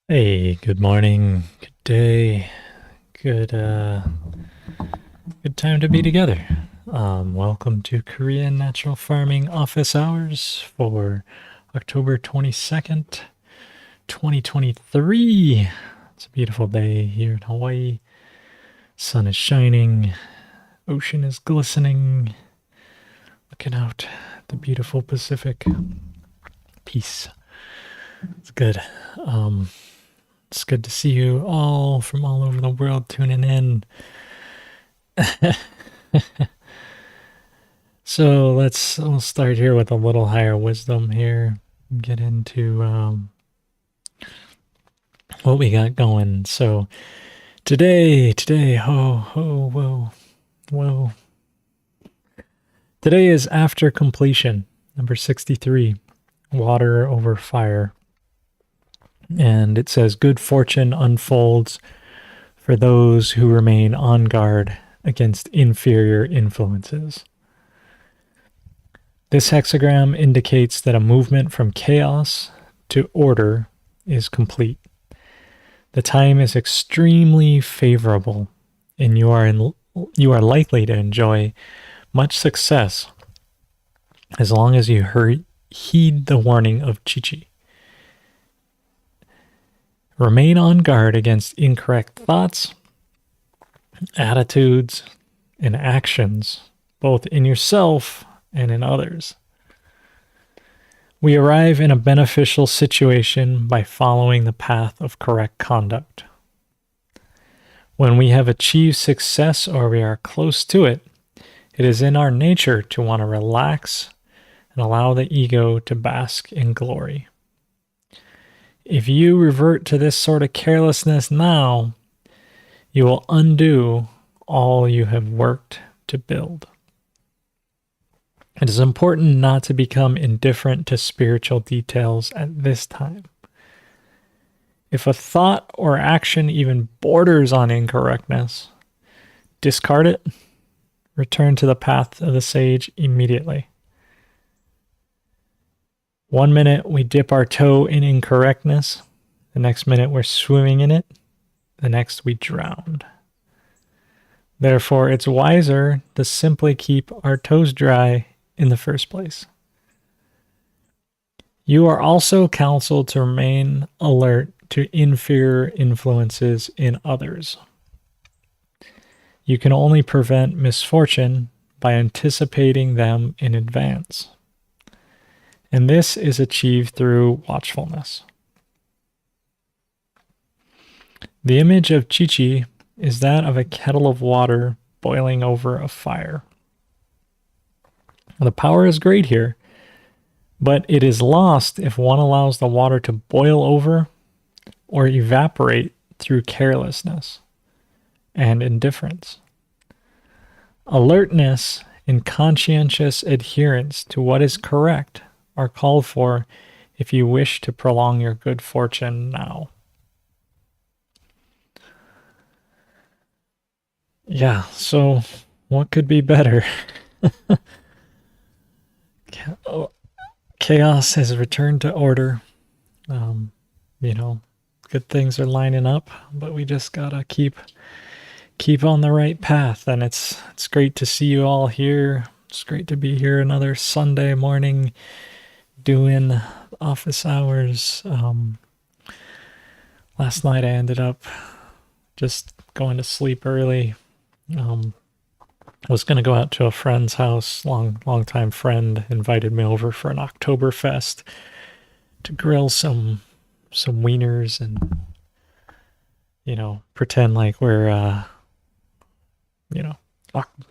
Hey, good morning, good day, good good time to be together. Welcome to Korean Natural Farming Office Hours for October 22nd, 2023. It's a beautiful day here in Hawaii. Sun is shining, ocean is glistening. Looking out at the beautiful Pacific. Peace. It's good. It's good to see you all from all over the world tuning in. So we'll start here with a little higher wisdom here. Get into what we got going. So today, whoa. Today is after completion, number 63, water over fire. And it says, good fortune unfolds for those who remain on guard against inferior influences. This hexagram indicates that a movement from chaos to order is complete. The time is extremely favorable, and you are likely to enjoy much success as long as you heed the warning of Chi. Remain on guard against incorrect thoughts, attitudes, and actions, both in yourself and in others. We arrive in a beneficial situation by following the path of correct conduct. When we have achieved success or we are close to it, it is in our nature to want to relax and allow the ego to bask in glory. If you revert to this sort of carelessness now, you will undo all you have worked to build. It is important not to become indifferent to spiritual details at this time. If a thought or action even borders on incorrectness, discard it, return to the path of the sage immediately. 1 minute we dip our toe in incorrectness, the next minute we're swimming in it, the next we drowned. Therefore, it's wiser to simply keep our toes dry in the first place. You are also counseled to remain alert to inferior influences in others. You can only prevent misfortune by anticipating them in advance. And this is achieved through watchfulness. The image of Chi is that of a kettle of water boiling over a fire. The power is great here, but it is lost if one allows the water to boil over or evaporate through carelessness and indifference. Alertness and conscientious adherence to what is correct are called for if you wish to prolong your good fortune now. Yeah, so what could be better? Chaos has returned to order. Good things are lining up, but we just gotta keep on the right path. And it's great to see you all here. It's great to be here another Sunday morning doing office hours. Last night I ended up just going to sleep early. I was going to go out to a friend's house. Long time friend invited me over for an Oktoberfest to grill some wieners and pretend like we're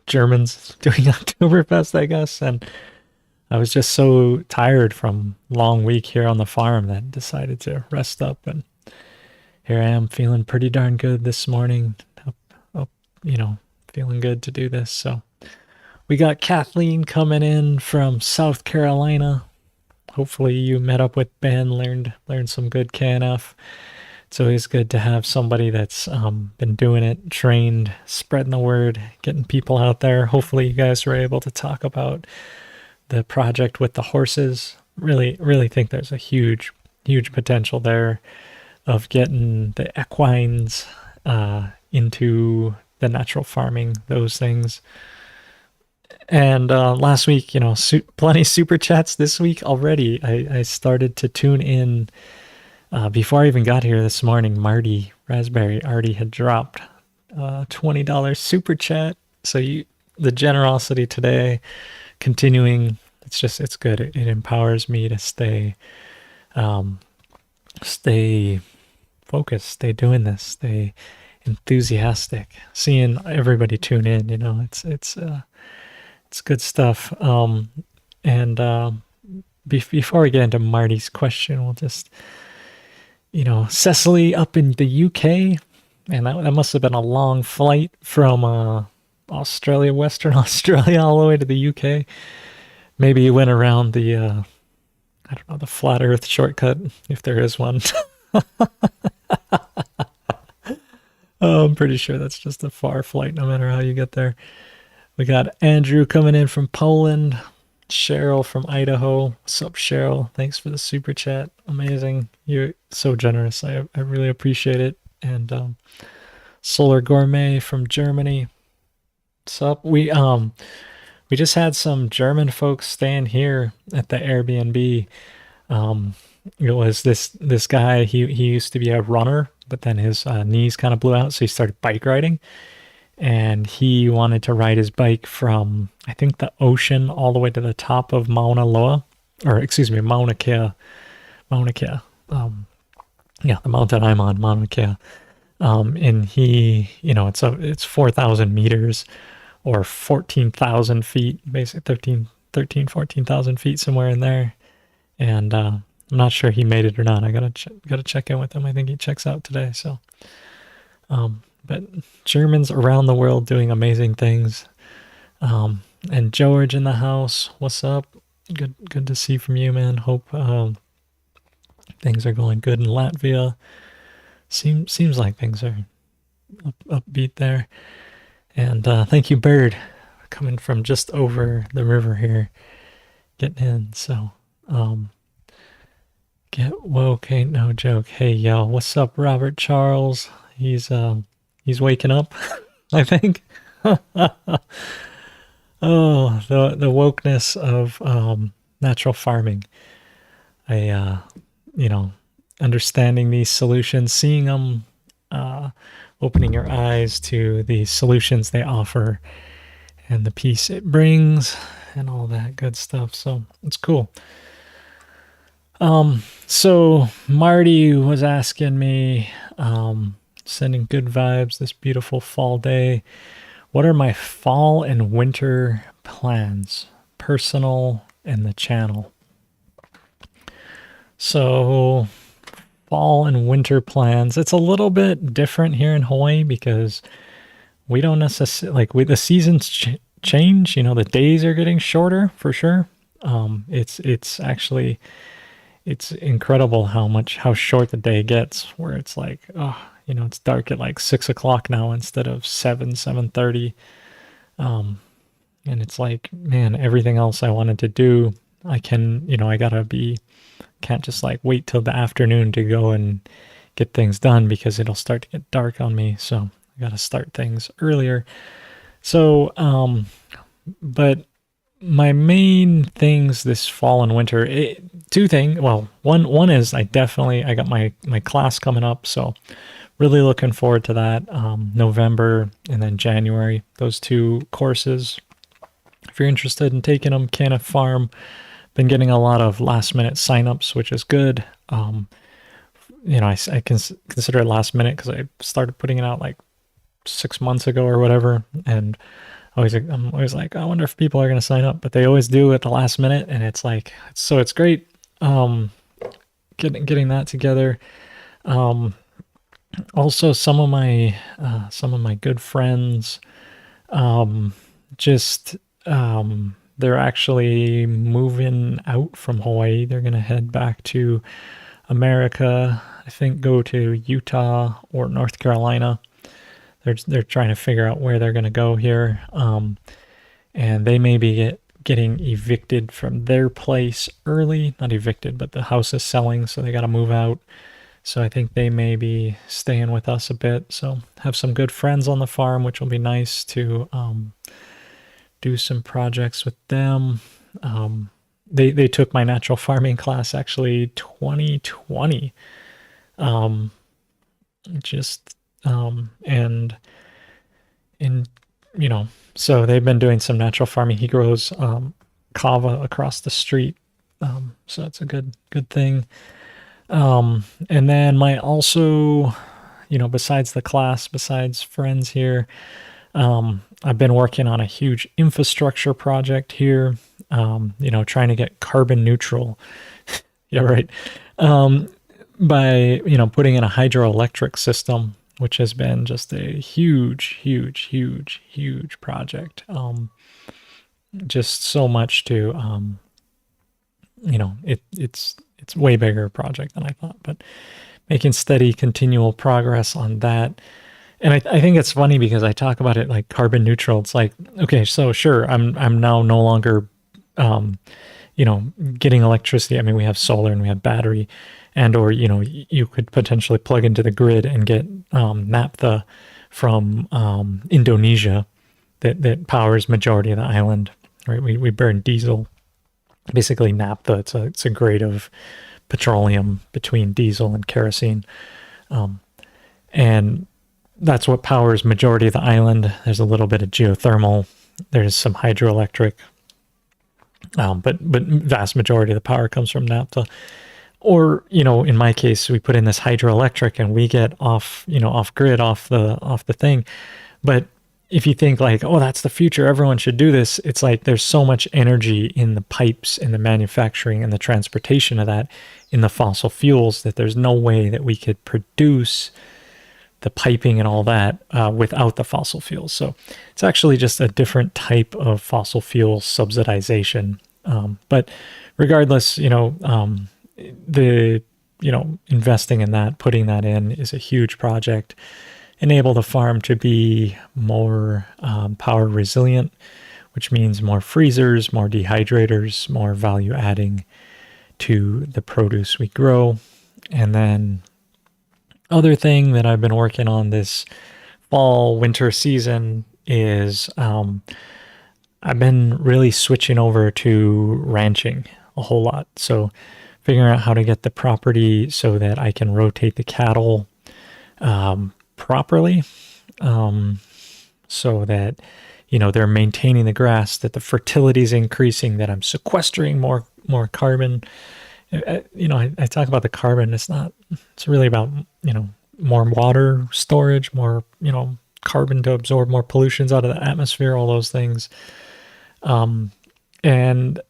Germans doing Oktoberfest, I guess. And I was just so tired from long week here on the farm that I decided to rest up, and here I am feeling pretty darn good this morning. Up, feeling good to do this. So we got Kathleen coming in from South Carolina. Hopefully you met up with Ben, learned some good KNF. It's always good to have somebody that's been doing it, trained, spreading the word, getting people out there. Hopefully you guys were able to talk about the project with the horses. Really think there's a huge potential there. of getting the equines into the natural farming, those things. And last week, plenty super chats this week already. I started to tune in before I even got here this morning. Marty Raspberry already had dropped $20 super chat. So the generosity today, continuing, it's good. It empowers me to stay focused, stay doing this, stay enthusiastic. Seeing everybody tune in, it's good stuff. Before we get into Marty's question, we'll just, Cecily up in the UK, and that must have been a long flight from Australia, Western Australia, all the way to the UK. Maybe you went around the, I don't know, the flat Earth shortcut, if there is one. I'm pretty sure that's just a far flight, no matter how you get there. We got Andrew coming in from Poland. Cheryl from Idaho. What's up, Cheryl? Thanks for the super chat. Amazing. You're so generous. I really appreciate it. And Solar Gourmet from Germany. What's up? We just had some German folks staying here at the Airbnb. It was this guy. He used to be a runner, but then his knees kind of blew out, so he started bike riding. And he wanted to ride his bike from, I think, the ocean all the way to the top of Mauna Loa, or excuse me, Mauna Kea. The mountain I'm on, Mauna Kea. And he, it's 4,000 meters or 14,000 feet, basically 14,000 feet, somewhere in there. And I'm not sure he made it or not. I gotta check in with him. I think he checks out today. So, but Germans around the world doing amazing things. And George in the house, what's up? Good to see from you, man. Hope things are going good in Latvia. Seems like things are upbeat there. And thank you, Bird, coming from just over the river here, getting in. So, get woke ain't no joke. Hey, yo, what's up, Robert Charles? He's waking up, I think. Oh, the wokeness of natural farming. Understanding these solutions, seeing them, opening your eyes to the solutions they offer and the peace it brings and all that good stuff. So it's cool. So Marty was asking me, sending good vibes this beautiful fall day. What are my fall and winter plans, personal and the channel? So fall and winter plans, it's a little bit different here in Hawaii because we don't necessarily, the seasons change, the days are getting shorter for sure. It's actually, it's incredible how short the day gets, where it's like, it's dark at like 6 o'clock now instead of 7:30. And it's like, man, everything else I wanted to do, I can't just like wait till the afternoon to go and get things done because it'll start to get dark on me. So I got to start things earlier. So, but my main things this fall and winter, two things. Well, one is I got my class coming up. So really looking forward to that. November and then January, those two courses. If you're interested in taking them, Canna Farm, been getting a lot of last minute signups, which is good. I can consider it last minute because I started putting it out like 6 months ago or whatever. And I'm always like, I wonder if people are going to sign up, but they always do at the last minute. And it's like, so it's great. Getting that together. Also, some of my good friends, they're actually moving out from Hawaii. They're gonna head back to America. I think go to Utah or North Carolina. They're trying to figure out where they're gonna go here, and they may be getting evicted from their place early. Not evicted, but the house is selling, so they got to move out. So I think they may be staying with us a bit. So have some good friends on the farm, which will be nice to do some projects with them. They took my natural farming class actually 2020. Just and in so they've been doing some natural farming. He grows kava across the street, so it's a good thing. And then my also, besides the class, besides friends here, I've been working on a huge infrastructure project here, trying to get carbon neutral. Yeah, right. By, putting in a hydroelectric system, which has been just a huge, huge, huge, huge project. Just so much to, it's way bigger project than I thought, but making steady, continual progress on that. And I think it's funny because I talk about it like carbon neutral. It's like, okay, so sure, I'm now no longer, getting electricity. I mean, we have solar and we have battery, and or you could potentially plug into the grid and get naphtha from Indonesia that powers majority of the island. Right? We burn diesel, basically naphtha. It's a grade of petroleum between diesel and kerosene, and that's what powers majority of the island. There's a little bit of geothermal. There's some hydroelectric, but vast majority of the power comes from naphtha. Or in my case, we put in this hydroelectric and we get off grid, off the thing. But if you think like, oh, that's the future, everyone should do this. It's like there's so much energy in the pipes, in the manufacturing, and the transportation of that, in the fossil fuels, that there's no way that we could produce the piping and all that without the fossil fuels. So it's actually just a different type of fossil fuel subsidization. But regardless, the investing in that, putting that in, is a huge project. Enable the farm to be more power resilient, which means more freezers, more dehydrators, more value adding to the produce we grow. And then other thing that I've been working on this fall winter season is I've been really switching over to ranching a whole lot. So figuring out how to get the property so that I can rotate the cattle properly, so that they're maintaining the grass, that the fertility is increasing, that I'm sequestering more carbon. I talk about the carbon. It's really about more water storage, more carbon to absorb more pollutions out of the atmosphere, all those things, and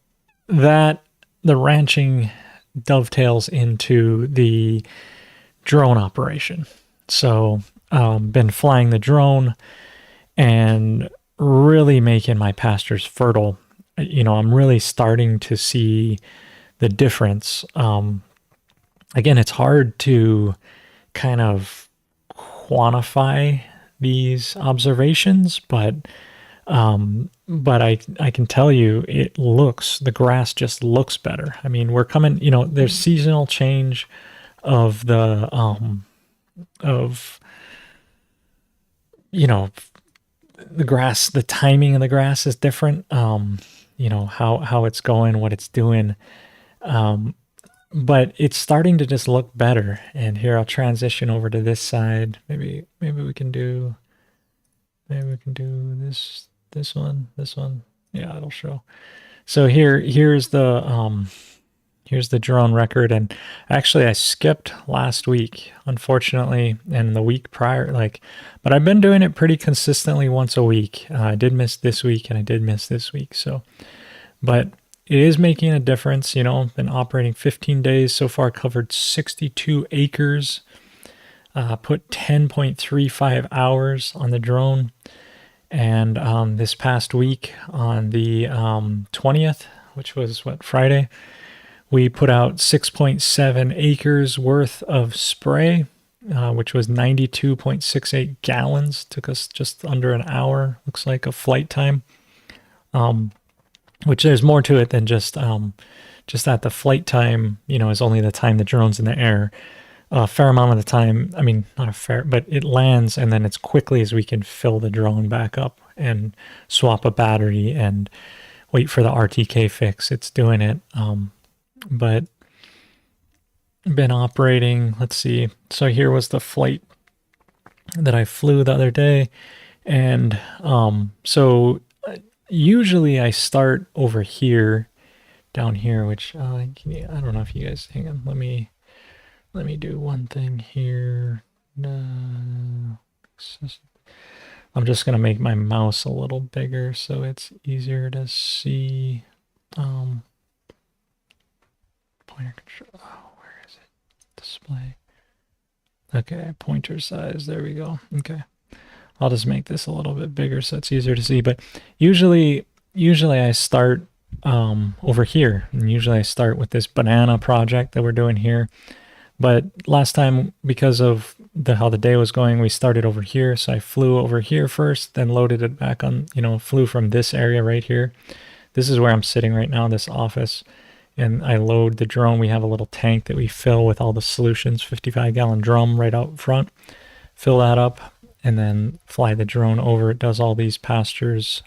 that the ranching dovetails into the drone operation. So been flying the drone and really making my pastures fertile. I'm really starting to see the difference. Again, it's hard to kind of quantify these observations, but I can tell you the grass just looks better. I mean, we're coming, there's seasonal change of the the grass, the timing of the grass is different. How it's going, what it's doing. But it's starting to just look better. And here I'll transition over to this side. Maybe we can do this one. Yeah, it'll show. So here's the drone record, and actually I skipped last week, unfortunately, and the week prior, but I've been doing it pretty consistently once a week. I did miss this week and I did miss this week. So, but it is making a difference. Been operating 15 days so far, covered 62 acres, put 10.35 hours on the drone. And this past week on the 20th, which was Friday, we put out 6.7 acres worth of spray, which was 92.68 gallons. Took us just under an hour, looks like, of flight time. Which there's more to it than just that the flight time, is only the time the drone's in the air. a fair amount of the time. I mean, not a fair, but it lands, and then it's quickly as we can fill the drone back up and swap a battery and wait for the RTK fix. It's doing it. But been operating, let's see. So here was the flight that I flew the other day. And so usually I start over here, down here, which I don't know if you guys, hang on, let me do one thing here. I'm just gonna make my mouse a little bigger so it's easier to see. Pointer control. Oh, where is it? Display. Okay, pointer size. There we go. Okay. I'll just make this a little bit bigger so it's easier to see. But usually I start over here, and usually I start with this banana project that we're doing here. But last time, because of how the day was going, we started over here. So I flew over here first, then loaded it back on, flew from this area right here. This is where I'm sitting right now, this office. And I load the drone. We have a little tank that we fill with all the solutions, 55-gallon drum right out front. Fill that up and then fly the drone over. It does all these pastures,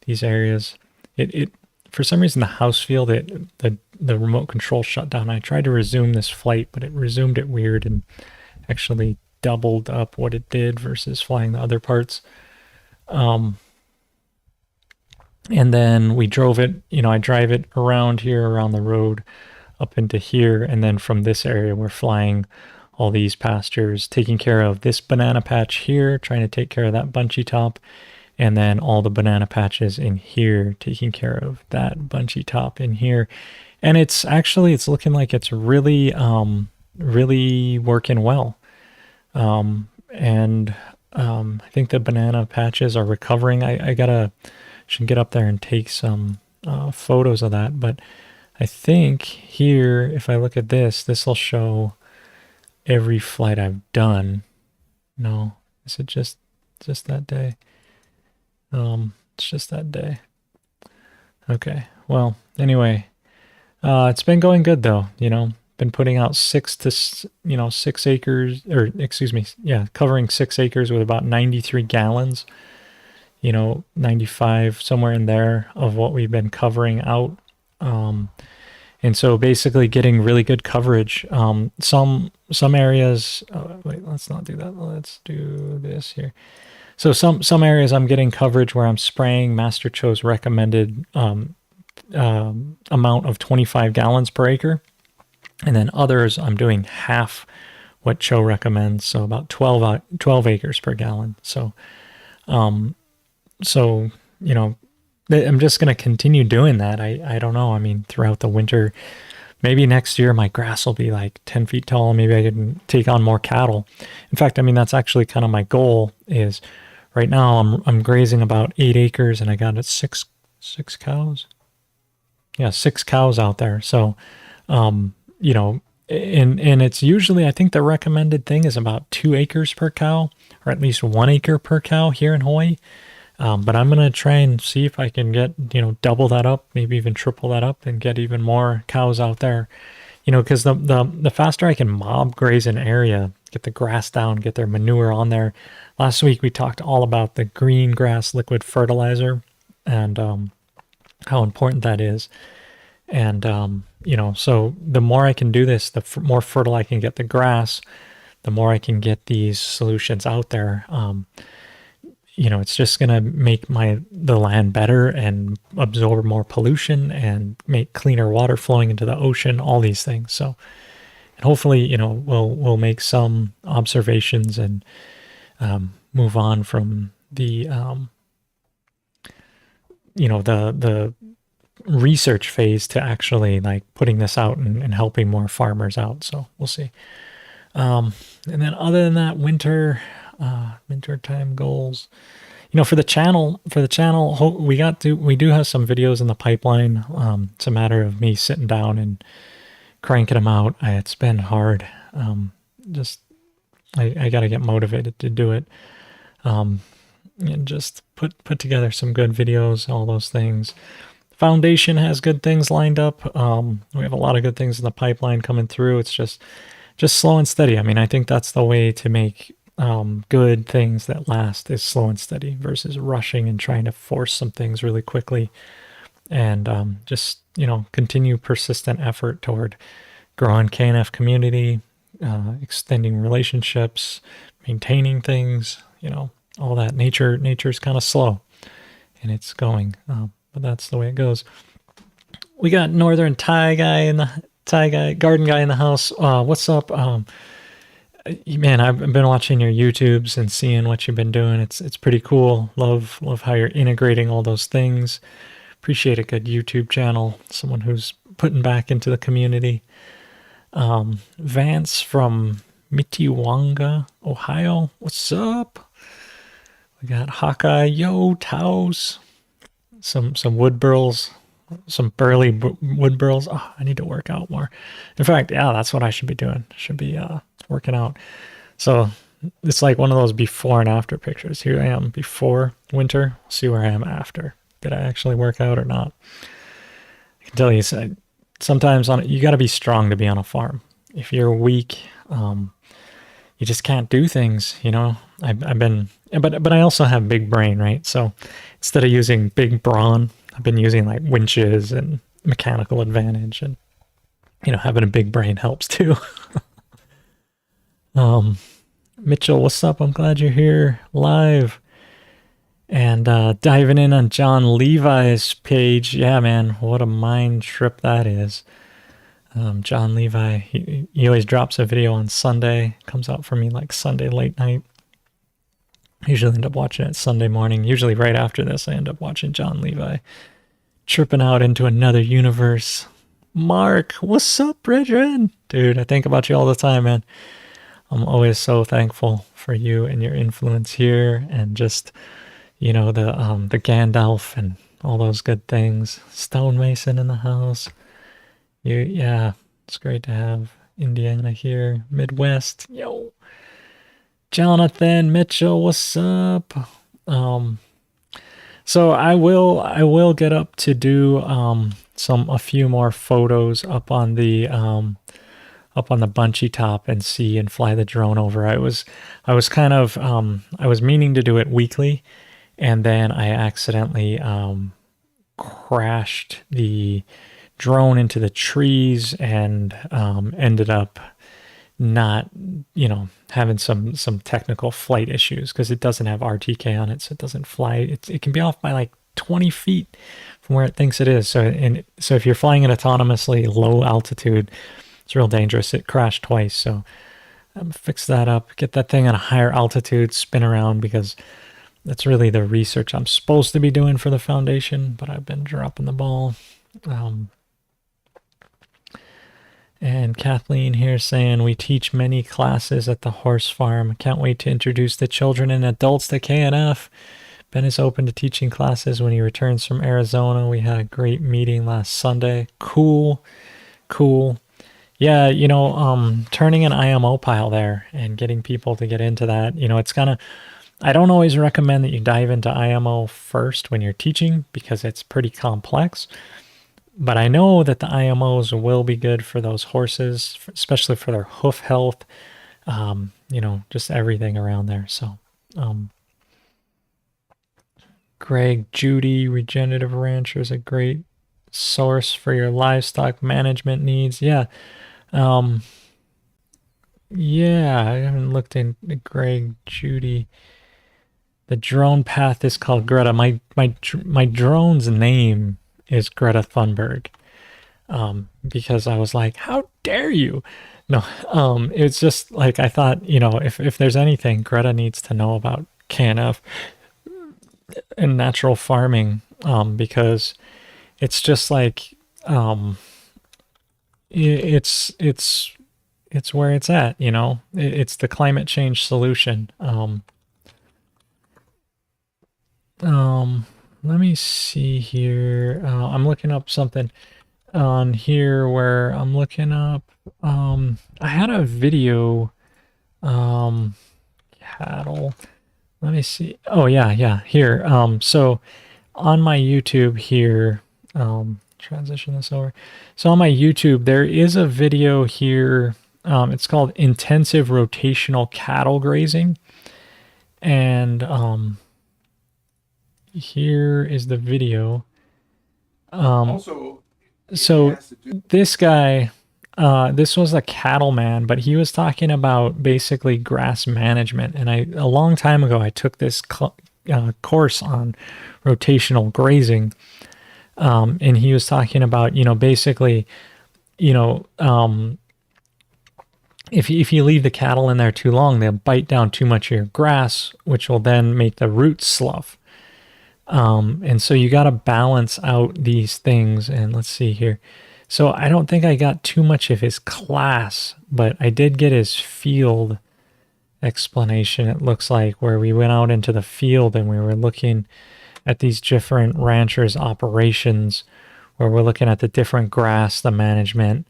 these areas. It for some reason the house field, the remote control shut down. I tried to resume this flight, but it resumed it weird and actually doubled up what it did versus flying the other parts. And then we drove it, I drive it around here, around the road, up into here. And then from this area, we're flying all these pastures, taking care of this banana patch here, trying to take care of that bunchy top. And then all the banana patches in here, taking care of that bunchy top in here. And it's looking like it's really, really working well. I think the banana patches are recovering. I should get up there and take some photos of that. But I think here, if I look at this will show every flight I've done. No, is it just that day? It's just that day. Okay. Well, anyway, it's been going good though. Been putting out 6 acres, or excuse me, yeah, covering 6 acres with about 93 gallons. 95, somewhere in there of what we've been covering out. And so basically getting really good coverage. Some areas, wait, let's not do that. Let's do this here. So some areas I'm getting coverage where I'm spraying Master Cho's recommended amount of 25 gallons per acre. And then others I'm doing half what Cho recommends. So about 12 acres per gallon. So, I'm just going to continue doing that. I don't know. I mean, throughout the winter, maybe next year my grass will be like 10 feet tall. Maybe I can take on more cattle. In fact, I mean, that's actually kind of my goal is right now I'm grazing about 8 acres and I got six cows. Yeah, 6 cows out there. So, and it's usually, I think the recommended thing is about 2 acres per cow, or at least 1 acre per cow here in Hawaii. But I'm going to try and see if I can get, double that up, maybe even triple that up and get even more cows out there, because the faster I can mob graze an area, get the grass down, get their manure on there. Last week, we talked all about the green grass liquid fertilizer and how important that is. And, so the more I can do this, the more fertile I can get the grass, the more I can get these solutions out there. It's just going to make the land better and absorb more pollution and make cleaner water flowing into the ocean, all these things. So, and hopefully, we'll make some observations and move on from the, the research phase to actually like putting this out and helping more farmers out. So we'll see. And then other than that, winter time goals, for the channel, we do have some videos in the pipeline. It's a matter of me sitting down and cranking them out. It's been hard. I got to get motivated to do it. And just put together some good videos, all those things. Foundation has good things lined up. We have a lot of good things in the pipeline coming through. It's just just slow and steady. I mean, I think that's the way to make good things that last, is slow and steady versus rushing and trying to force some things really quickly. And just, continue persistent effort toward growing KNF community, extending relationships, maintaining things, all that. Nature's kind of slow and it's going, but that's the way it goes. We got Northern Garden Guy in the house. What's up? Man, I've been watching your YouTubes and seeing what you've been doing. It's pretty cool. Love how you're integrating all those things. Appreciate a good YouTube channel. Someone who's putting back into the community. Vance from Mitiwanga, Ohio. What's up? We got Hawkeye, yo, Taos. Some wood burls. Some burly wood burls. Oh, I need to work out more. In fact, yeah, that's what I should be doing. Should be working out. So it's like one of those before and after pictures. Here I am before winter. See where I am after. Did I actually work out or not? I can tell you, sometimes you got to be strong to be on a farm. If you're weak, you just can't do things. I've been, but I also have big brain, right? So instead of using big brawn, I've been using like winches and mechanical advantage, and having a big brain helps too. Mitchell, what's up? I'm glad you're here live. And diving in on John Levi's page. Yeah, man, what a mind trip that is. John Levi, he always drops a video on Sunday. Comes out for me like Sunday late night. I usually end up watching it Sunday morning. Usually right after this, I end up watching John Levi tripping out into another universe. Mark, what's up, Bridget? Dude, I think about you all the time, man. I'm always so thankful for you and your influence here, and just, the Gandalf and all those good things. Stonemason in the house. Yeah, it's great to have Indiana here. Midwest, yo. Jonathan Mitchell, what's up? So I will get up to do a few more photos up on the bunchy top and see and fly the drone over. I was meaning to do it weekly, and then I accidentally crashed the drone into the trees and ended up not, having some technical flight issues because it doesn't have RTK on it, so it doesn't fly. It can be off by like 20 feet from where it thinks it is. So if you're flying it autonomously, low altitude, it's real dangerous. It crashed twice, so fix that up, get that thing on a higher altitude, spin around, because that's really the research I'm supposed to be doing for the foundation, but I've been dropping the ball. And Kathleen here saying, we teach many classes at the horse farm. Can't wait to introduce the children and adults to KNF. Ben is open to teaching classes when he returns from Arizona. We had a great meeting last Sunday. Cool. Yeah, turning an IMO pile there and getting people to get into that, it's kind of, I don't always recommend that you dive into IMO first when you're teaching because it's pretty complex. But I know that the IMOs will be good for those horses, especially for their hoof health, just everything around there. So, Greg, Judy, Regenerative Rancher is a great source for your livestock management needs. Yeah. I haven't looked into Greg, Judy. The drone path is called Greta. My drone's name is Greta Thunberg, because I was like, how dare you? No, it's just like, I thought, if there's anything Greta needs to know about KNF and natural farming, because it's just like, it's where it's at, it's the climate change solution. Let me see here. I'm looking up something on here where I'm looking up, I had a video, cattle. Let me see. Oh yeah, here. So on my YouTube here, transition this over. So on my YouTube, there is a video here It's called intensive rotational cattle grazing. And here is the video. So this guy, this was a cattleman, but he was talking about basically grass management. And a long time ago, I took this course on rotational grazing. And he was talking about, basically, if you leave the cattle in there too long, they'll bite down too much of your grass, which will then make the roots slough. And so you got to balance out these things. And let's see here. So I don't think I got too much of his class, but I did get his field explanation, it looks like, where we went out into the field and we were looking at these different ranchers' operations, where we're looking at the different grass, the management.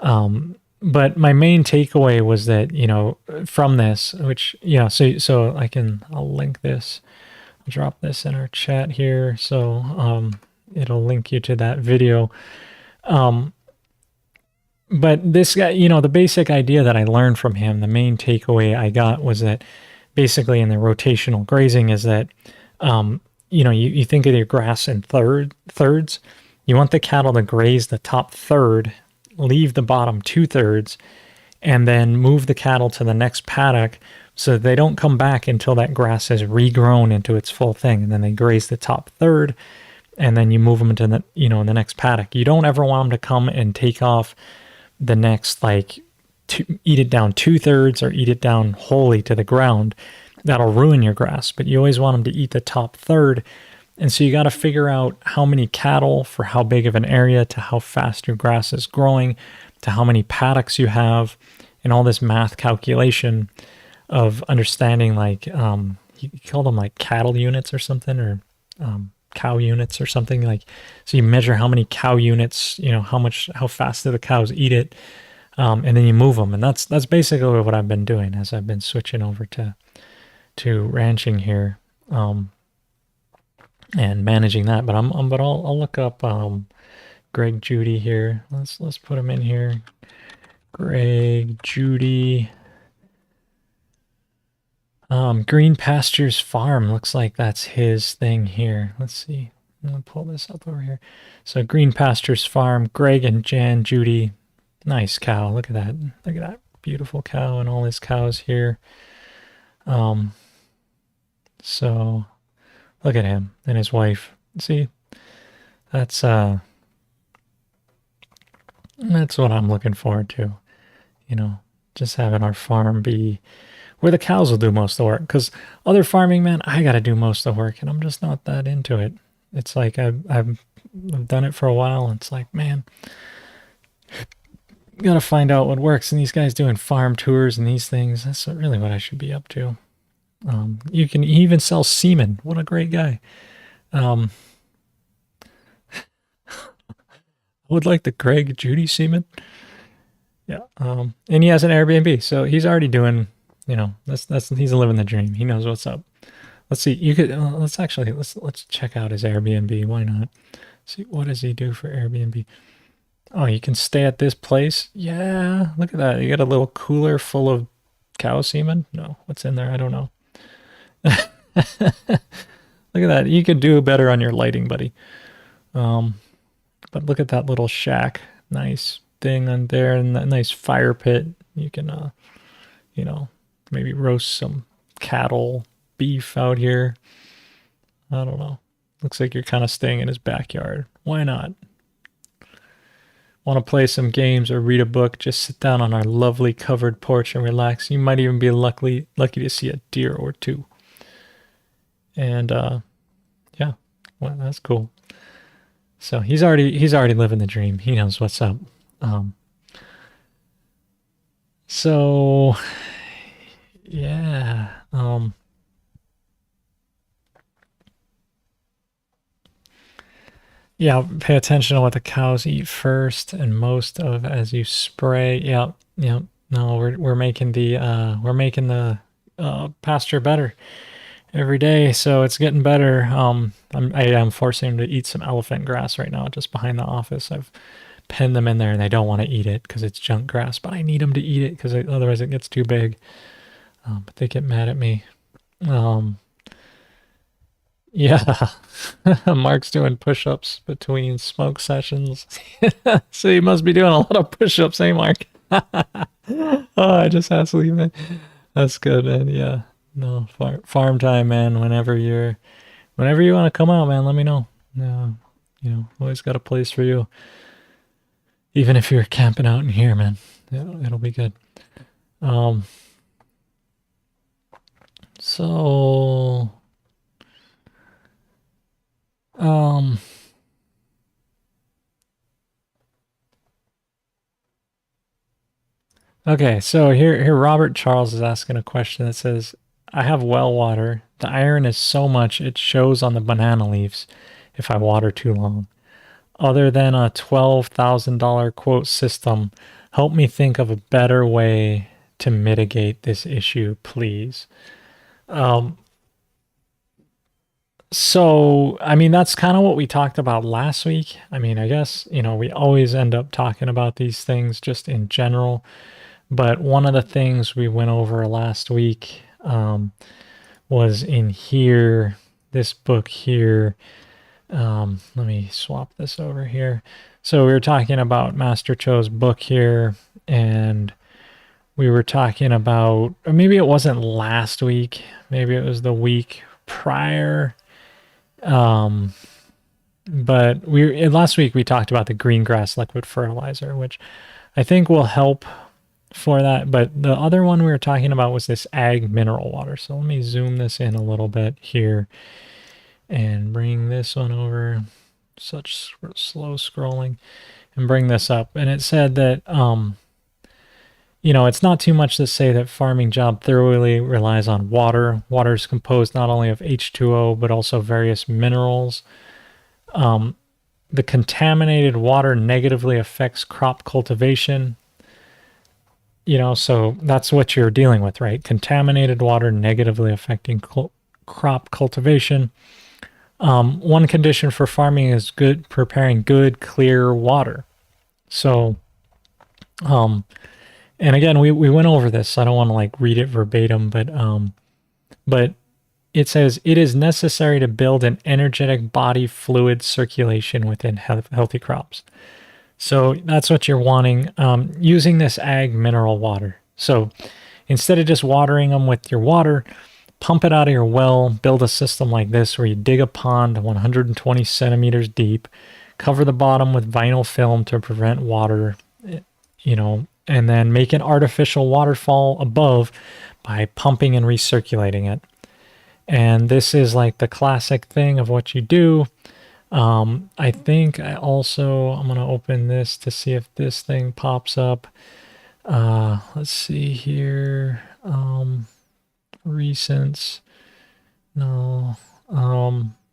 But my main takeaway was that, from this, which, so I'll link this, I'll drop this in our chat here. So it'll link you to that video. But this guy, the basic idea that I learned from him, the main takeaway I got was that basically in the rotational grazing is that, you think of your grass in thirds. You want the cattle to graze the top third, leave the bottom 2/3, and then move the cattle to the next paddock so that they don't come back until that grass has regrown into its full thing. And then they graze the top third, and then you move them into the, the next paddock. You don't ever want them to come and take off the next, eat it down 2/3 or eat it down wholly to the ground. That'll ruin your grass, but you always want them to eat the top third. And so you got to figure out how many cattle for how big of an area, to how fast your grass is growing, to how many paddocks you have, and all this math calculation of understanding, he called them cattle units or something, or cow units or something. So you measure how many cow units, how fast do the cows eat it, and then you move them. And that's basically what I've been doing as I've been switching over to ranching here. And managing that, but I'll look up Greg Judy here. Let's put him in here. Greg Judy. Green Pastures Farm, looks like that's his thing here. Let's see. I'm gonna pull this up over here. So Green Pastures Farm, Greg and Jan Judy. Nice cow. Look at that. Look at that beautiful cow and all his cows here. So look at him and his wife. See, that's what I'm looking forward to. Just having our farm be where the cows will do most of the work. Because other farming, man, I got to do most of the work, and I'm just not that into it. It's like I've done it for a while, and it's like, man, got to find out what works. And these guys doing farm tours and these things, that's really what I should be up to. You can even sell semen. What a great guy. I would like the Greg Judy semen. Yeah. And he has an Airbnb, so he's already doing, he's living the dream. He knows what's up. Let's see. Let's check out his Airbnb. Why not? See, what does he do for Airbnb? Oh, you can stay at this place. Yeah. Look at that. You got a little cooler full of cow semen. No, what's in there? I don't know. Look at that. You could do better on your lighting, buddy. But look at that little shack. Nice thing on there, and that nice fire pit. You can, maybe roast some cattle, beef out here. I don't know. Looks like you're kind of staying in his backyard. Why not? Want to play some games or read a book? Just sit down on our lovely covered porch and relax. You might even be lucky to see a deer or two. And yeah, well, that's cool. So he's already living the dream. He knows what's up. So yeah, yeah, pay attention to what the cows eat first and most of as you spray. Yep. No, we're making the pasture better every day, so it's getting better. I am forcing him to eat some elephant grass right now, just behind the office. I've pen them in there and they don't want to eat it because it's junk grass, but I need them to eat it because otherwise it gets too big. But they get mad at me. Yeah, Mark's doing push-ups between smoke sessions. So he must be doing a lot of push-ups, eh, Mark? Oh, I just had to leave it. That's good, man. Yeah. No, farm time, man. Whenever you want to come out, man, let me know. Always got a place for you. Even if you're camping out in here, man, it'll be good. So, okay, so here Robert Charles is asking a question that says, I have well water. The iron is so much it shows on the banana leaves if I water too long. Other than a $12,000 quote system, help me think of a better way to mitigate this issue, please. So, I mean, that's kind of what we talked about last week. I mean, I guess, we always end up talking about these things just in general. But one of the things we went over last week was in here, this book here. Let me swap this over here. So we were talking about Master Cho's book here, and we were talking about, or maybe it wasn't last week, maybe it was the week prior. But last week we talked about the green grass liquid fertilizer, which I think will help for that. But the other one we were talking about was this ag mineral water. So let me zoom this in a little bit here and bring this one over. Such slow scrolling, and bring this up. And it said that, it's not too much to say that farming job thoroughly relies on water. Water is composed not only of H2O, but also various minerals. The contaminated water negatively affects crop cultivation. So that's what you're dealing with, right? Contaminated water negatively affecting crop cultivation. One condition for farming is preparing good, clear water. So, and again, we went over this, so I don't want to read it verbatim, but it says it is necessary to build an energetic body fluid circulation within healthy crops. So that's what you're wanting, using this ag mineral water. So instead of just watering them with your water, pump it out of your well, build a system like this where you dig a pond 120 centimeters deep, cover the bottom with vinyl film to prevent water, and then make an artificial waterfall above by pumping and recirculating it. And this is the classic thing of what you do. I think I'm going to open this to see if this thing pops up. Let's see here. Recents. No.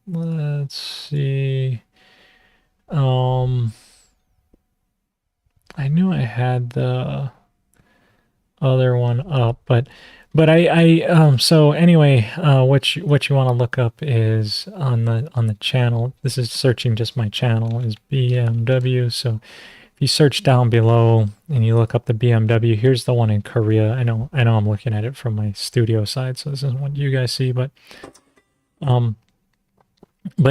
Let's see. I knew I had the other one up, but so anyway, what you want to look up is on the channel. This is searching just my channel is BMW. So if you search down below and you look up the BMW, here's the one in Korea. I know I'm looking at it from my studio side, so this isn't what you guys see, but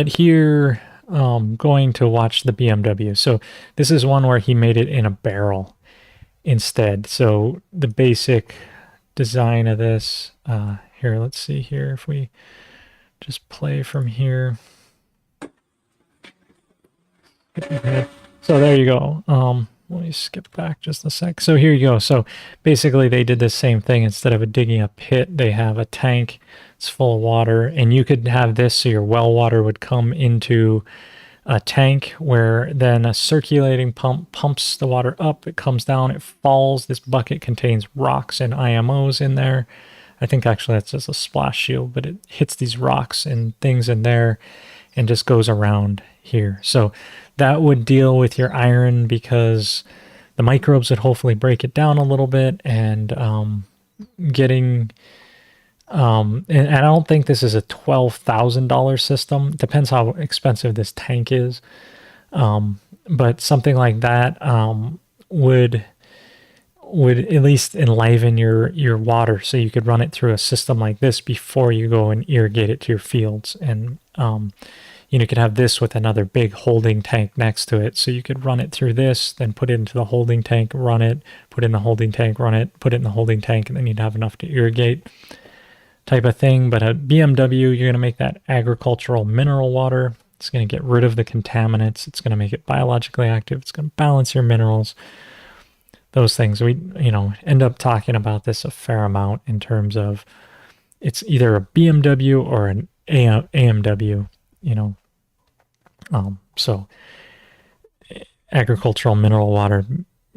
here, going to watch the BMW. So this is one where he made it in a barrel instead. So the basic design of this, here, let's see here if we just play from here. So there you go. Let me skip back just a sec. So here you go. So basically they did the same thing. Instead of digging a pit, they have a tank. It's full of water, and you could have this so your well water would come into a tank where then a circulating pump pumps the water up. It comes down, it falls. This bucket contains rocks and IMOs in there. I think actually that's just a splash shield, but it hits these rocks and things in there and just goes around here. So that would deal with your iron because the microbes would hopefully break it down a little bit, and getting and I don't think this is a $12,000 system. Depends how expensive this tank is. But something like that would at least enliven your water, so you could run it through a system like this before you go and irrigate it to your fields. And you could have this with another big holding tank next to it, so you could run it through this, then put it into the holding tank, run it, put it in the holding tank, run it, put it in the holding tank, and then you'd have enough to irrigate, type of thing. But a BMW, you're going to make that agricultural mineral water. It's going to get rid of the contaminants. It's going to make it biologically active. It's going to balance your minerals. Those things. We, end up talking about this a fair amount in terms of it's either a BMW or an AMW, so agricultural mineral water.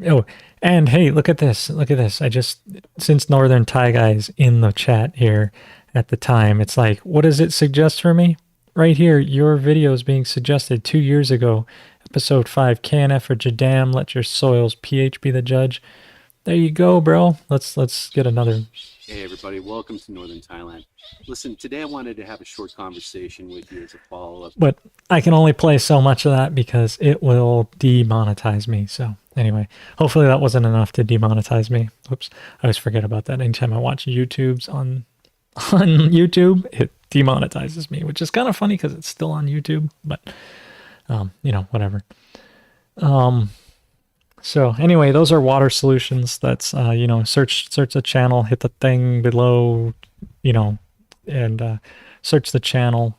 Oh, and hey, look at this. Since Northern Thai Guy's in the chat here at the time, it's like, what does it suggest for me? Right here, your video is being suggested 2 years ago. Episode 5, KNF or Jadam, let your soil's pH be the judge. There you go, bro. Let's get another. Hey, everybody. Welcome to Northern Thailand. Listen, today I wanted to have a short conversation with you as a follow-up. But I can only play so much of that because it will demonetize me. So anyway, hopefully that wasn't enough to demonetize me. Oops. I always forget about that. Anytime I watch YouTube's on YouTube, it demonetizes me, which is kind of funny because it's still on YouTube, but whatever. So anyway, those are water solutions. That's search the channel, hit the thing below, and search the channel,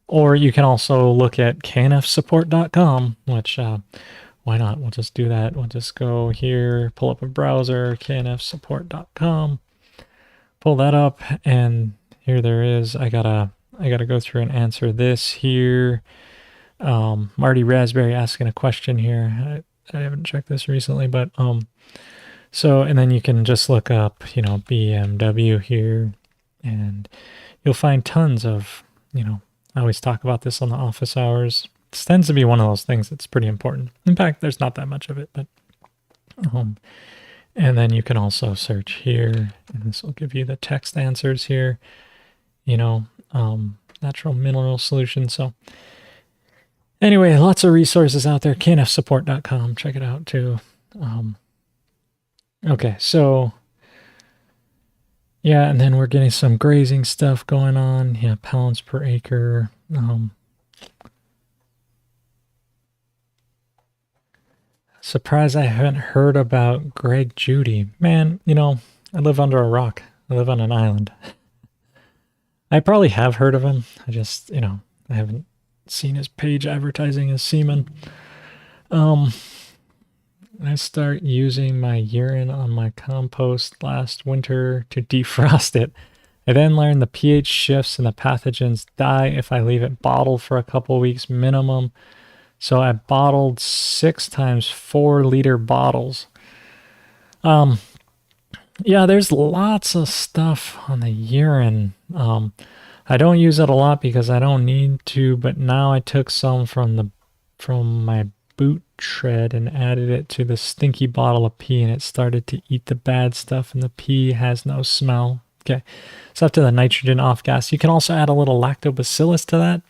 or you can also look at knfsupport.com, which why not? We'll just do that. We'll just go here, pull up a browser, knfsupport.com, pull that up, and here there is. I gotta go through and answer this here. Marty Raspberry asking a question here. I haven't checked this recently, but so, and then you can just look up, BMW here, and you'll find tons of, I always talk about this on the office hours. This tends to be one of those things that's pretty important. In fact, there's not that much of it, but and then you can also search here, and this will give you the text answers here, natural mineral solutions. So anyway, lots of resources out there. knfsupport.com. Check it out too. Okay, so yeah, and then we're getting some grazing stuff going on. Yeah, pounds per acre. Surprised I haven't heard about Greg Judy. Man, I live under a rock. I live on an island. I probably have heard of him. I just, I haven't seen his page advertising his semen. I start using my urine on my compost last winter to defrost it. I then learned the pH shifts and the pathogens die if I leave it bottled for a couple weeks minimum. So I bottled 6 times 4 liter bottles. Yeah, there's lots of stuff on the urine. I don't use it a lot because I don't need to, but now I took some from my boot tread and added it to the stinky bottle of pee, and it started to eat the bad stuff, and the pee has no smell. Okay, so after the nitrogen off gas, you can also add a little lactobacillus to that,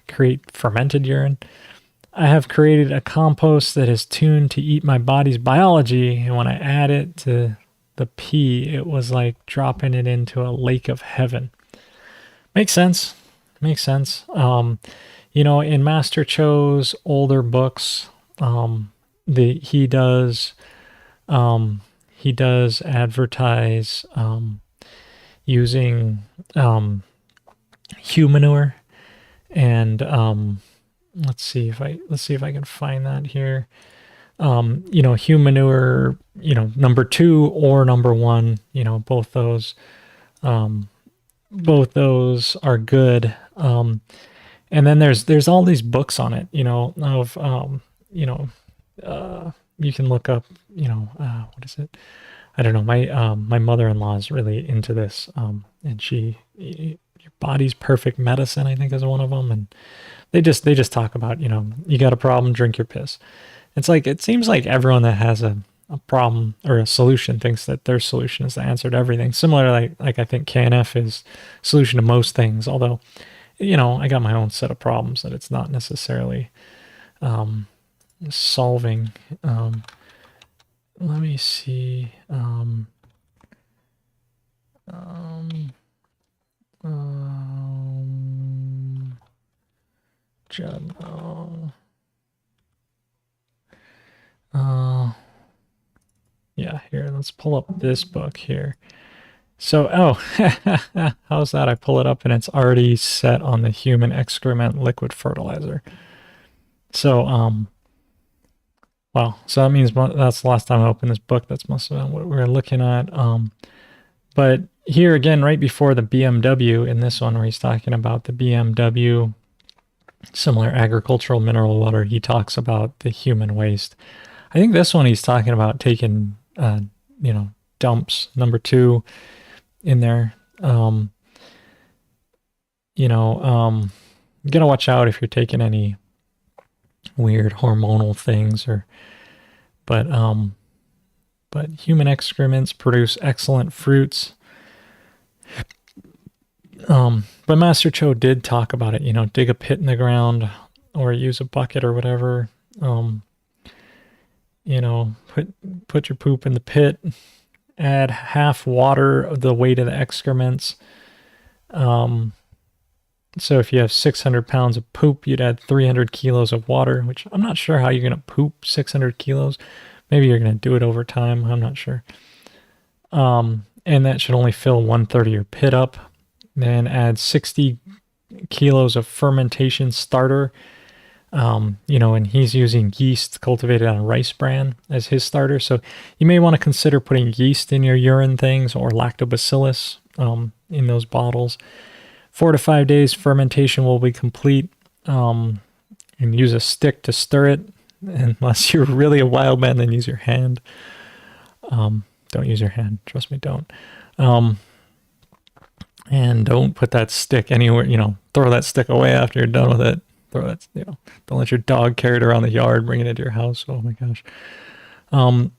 create fermented urine. I have created a compost that is tuned to eat my body's biology, and when I add it to the pee, it was like dropping it into a lake of heaven. Makes sense. In Master Cho's older books, he does advertise using Humanure, and let's see if I can find that here. Humanure, number 2 or number 1, both those are good. And then there's all these books on it, you can look up, what is it? I don't know. My mother-in-law is really into this. And Your Body's Perfect Medicine, I think, is one of them. And they just talk about, you got a problem, drink your piss. It's like, it seems like everyone that has a problem or a solution thinks that their solution is the answer to everything. Similar, like I think KNF is solution to most things, although I got my own set of problems that it's not necessarily solving. Let me see. Journal. Yeah, here, let's pull up this book here. So, how's that? I pull it up and it's already set on the human excrement liquid fertilizer. So, wow. So that means that's the last time I opened this book. That's must have been what we were looking at. But here again, right before the BMW in this one, where he's talking about the BMW, similar agricultural mineral water, he talks about the human waste. I think this one he's talking about taking, dumps, number 2 in there. You gotta watch out if you're taking any weird hormonal things but human excrements produce excellent fruits. But Master Cho did talk about it, dig a pit in the ground or use a bucket or whatever. Put your poop in the pit, add half water of the weight of the excrements. So if you have 600 pounds of poop, you'd add 300 kilos of water, which I'm not sure how you're going to poop 600 kilos. Maybe you're going to do it over time. I'm not sure. And that should only fill 1/3 of your pit up. Then add 60 kilos of fermentation starter. And he's using yeast cultivated on rice bran as his starter. So you may want to consider putting yeast in your urine things or lactobacillus in those bottles. 4 to 5 days fermentation will be complete. And use a stick to stir it. Unless you're really a wild man, then use your hand. Don't use your hand. Trust me, don't. And don't put that stick anywhere, throw that stick away after you're done with it. Throw that, don't let your dog carry it around the yard, bring it into your house. Oh my gosh.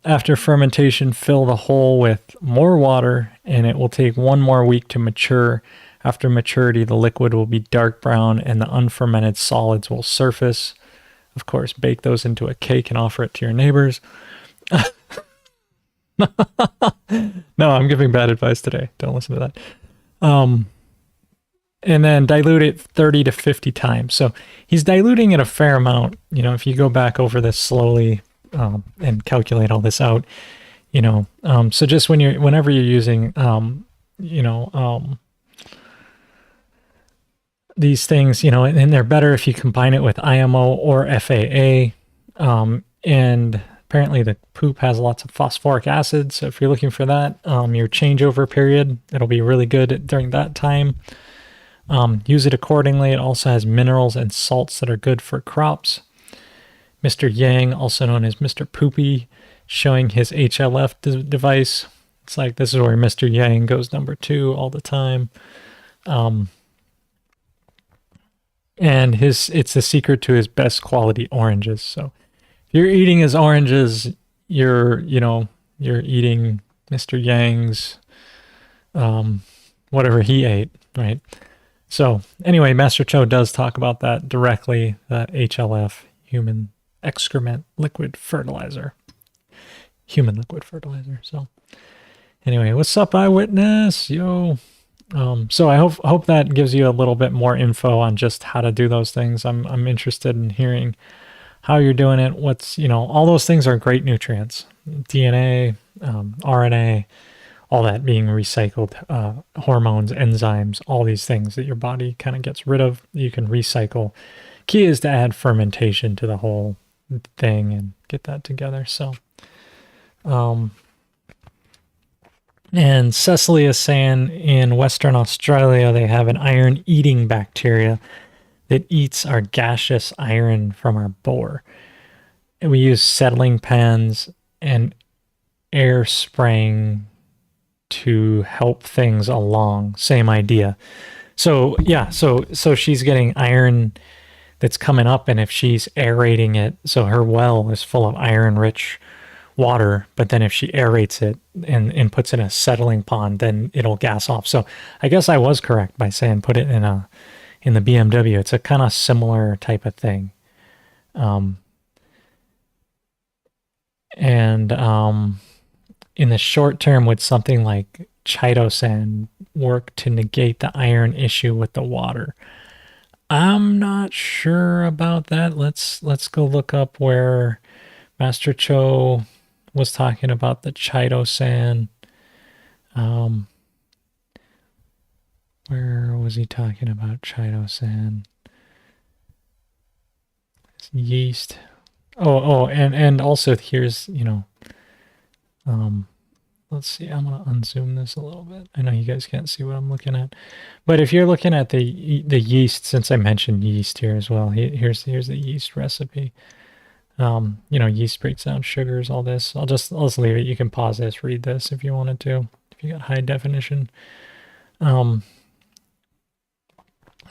After fermentation, fill the hole with more water, and it will take 1 more week to mature. After maturity, the liquid will be dark brown and the unfermented solids will surface. Of course, bake those into a cake and offer it to your neighbors. No, I'm giving bad advice today. Don't listen to that. And then dilute it 30 to 50 times. So he's diluting it a fair amount. If you go back over this slowly and calculate all this out, so just whenever you're using, these things, and they're better if you combine it with IMO or FAA. And apparently the poop has lots of phosphoric acid. So if you're looking for that, your changeover period, it'll be really good during that time. Use it accordingly. It also has minerals and salts that are good for crops. Mr. Yang, also known as Mr. Poopy, showing his HLF device. It's like this is where Mr. Yang goes number 2 all the time. And it's the secret to his best quality oranges. So if you're eating his oranges, you're eating Mr. Yang's, whatever he ate, right? So anyway, Master Cho does talk about that directly, that HLF, human excrement liquid fertilizer. Human liquid fertilizer. So anyway, what's up, eyewitness? Yo. So I hope that gives you a little bit more info on just how to do those things. I'm interested in hearing how you're doing it. All those things are great nutrients. DNA, RNA, all that being recycled, hormones, enzymes, all these things that your body kind of gets rid of, you can recycle. Key is to add fermentation to the whole thing and get that together. So, and Cecily is saying in Western Australia, they have an iron-eating bacteria that eats our gaseous iron from our bore. And we use settling pans and air spraying to help things along. Same idea. So yeah, so she's getting iron that's coming up, and if she's aerating it, so her well is full of iron-rich water, but then if she aerates it and puts it in a settling pond, then it'll gas off. So I guess I was correct by saying put it in in the BMW. It's a kind of similar type of thing. And in the short term, would something like Chitosan work to negate the iron issue with the water? I'm not sure about that. Let's go look up where Master Cho was talking about the Chitosan. Where was he talking about Chitosan? Yeast. And also here's, let's see, I'm gonna unzoom this a little bit. I know you guys can't see what I'm looking at, but if you're looking at the yeast, since I mentioned yeast here as well, here's the yeast recipe. Yeast breaks down sugars, all this. I'll just leave it. You can pause this, read this if you wanted to, if you got high definition.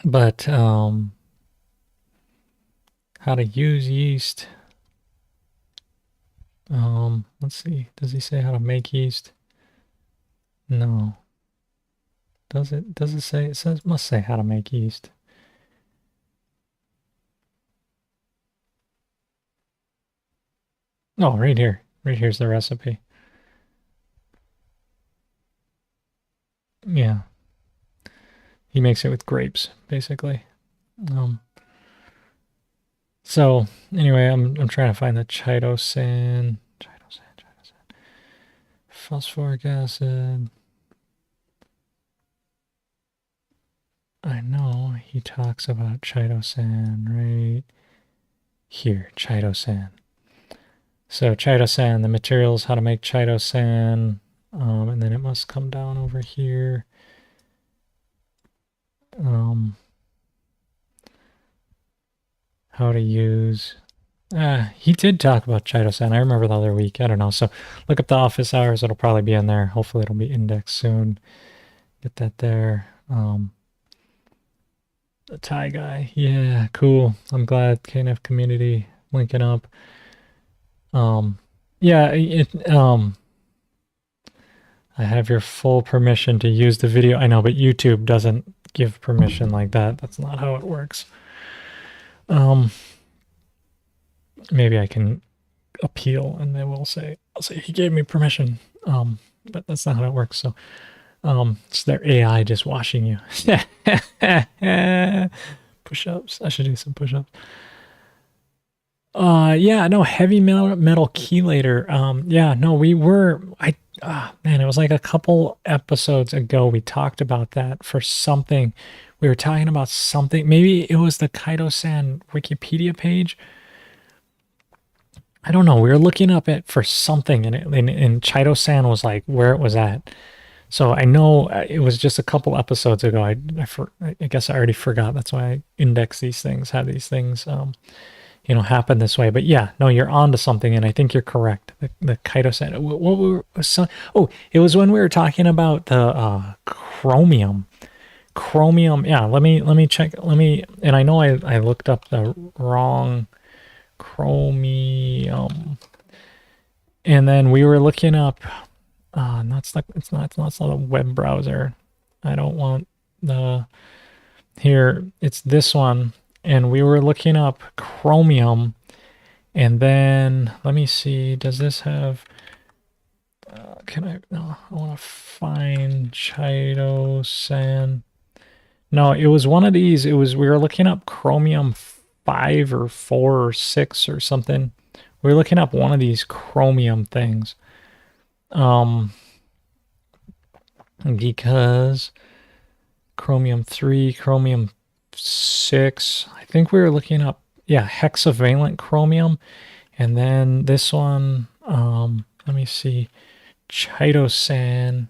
But how to use yeast. Let's see. Does he say how to make yeast? No. Does it? Does it say? It says must say how to make yeast. Oh, right here. Right here's the recipe. Yeah. He makes it with grapes, basically. So anyway, I'm trying to find the chitosan, phosphoric acid. I know he talks about chitosan right here, chitosan. So chitosan, the materials, how to make chitosan, and then it must come down over here. How to use. He did talk about Chitosan. I remember the other week. I don't know. So look up the office hours. It'll probably be in there. Hopefully it'll be indexed soon. Get that there. The Thai guy. Yeah, cool. I'm glad KNF community linking up. Yeah, I have your full permission to use the video. I know, but YouTube doesn't give permission like that. That's not how it works. Maybe I can appeal and they will say, I'll say he gave me permission. But that's not how it works. So, it's their AI just washing you. Push-ups. I should do some push-ups. Yeah, no, heavy metal chelator. Yeah, no, man, it was like a couple episodes ago we talked about that for something. We were talking about something. Maybe it was the Chitosan Wikipedia page. I don't know. We were looking up it for something, and Chitosan was like where it was at. So I know it was just a couple episodes ago. I guess I already forgot. That's why I index these things, have these things, happen this way. But yeah, no, you're on to something, and I think you're correct. The Chitosan. It was when we were talking about the chromium. Yeah, let me check. And I know I looked up the wrong chromium, and then we were looking up. It's not a web browser. I don't want the here. It's this one, and we were looking up chromium, and then let me see. Does this have? No, I want to find Chitosan. No, it was one of these. We were looking up chromium 5 or 4 or 6 or something. We were looking up one of these chromium things. Because chromium 3, chromium 6, I think we were looking up, hexavalent chromium. And then this one, let me see, Chitosan.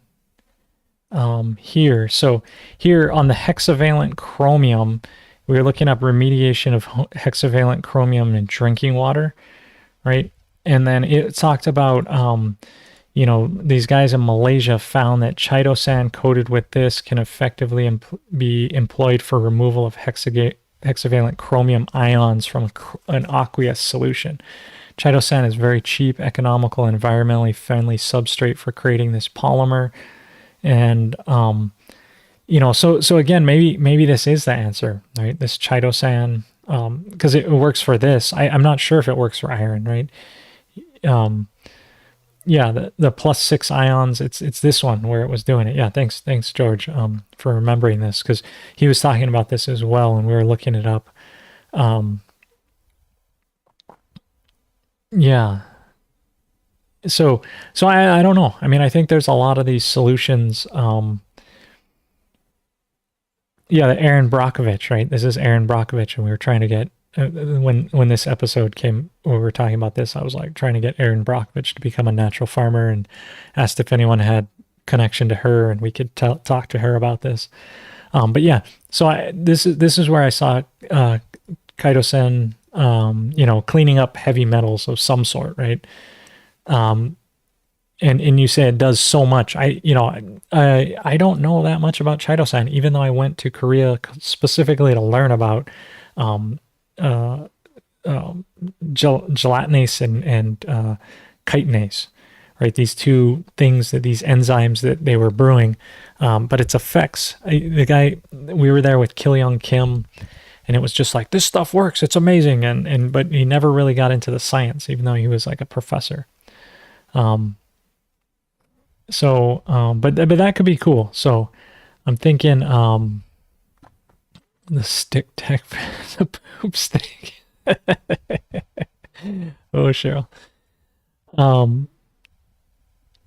Here. So here on the hexavalent chromium, we were looking up remediation of hexavalent chromium in drinking water, right? And then it talked about, these guys in Malaysia found that Chitosan coated with this can effectively be employed for removal of hexavalent chromium ions from an aqueous solution. Chitosan is very cheap, economical, environmentally friendly substrate for creating this polymer. And So again, maybe this is the answer, right? This chitosan, because it works for this. I'm not sure if it works for iron, right? Um, yeah, the +6 ions. It's this one where it was doing it. Yeah, thanks George, for remembering this, because he was talking about this as well, and we were looking it up. Um, yeah. So I don't know. I mean, I think there's a lot of these solutions. Yeah, the Aaron Brockovich, right? This is Aaron Brockovich, and we were trying to get when this episode came, when we were talking about this, I was like trying to get Aaron Brockovich to become a natural farmer, and asked if anyone had connection to her, and we could talk to her about this. But yeah, so this is where I saw Chitosan, cleaning up heavy metals of some sort, right? Um, and you say it does so much. I don't know that much about Chitosan, even though I went to Korea specifically to learn about um, uh, gelatinase and chitinase, right? These two things, that these enzymes that they were brewing, but its effects. The guy, we were there with Kil-Young Kim, and it was just like, this stuff works, it's amazing, and but he never really got into the science, even though he was like a professor. Um, but that could be cool. So I'm thinking, the stick tech, the poop stick. Oh, Cheryl. Um,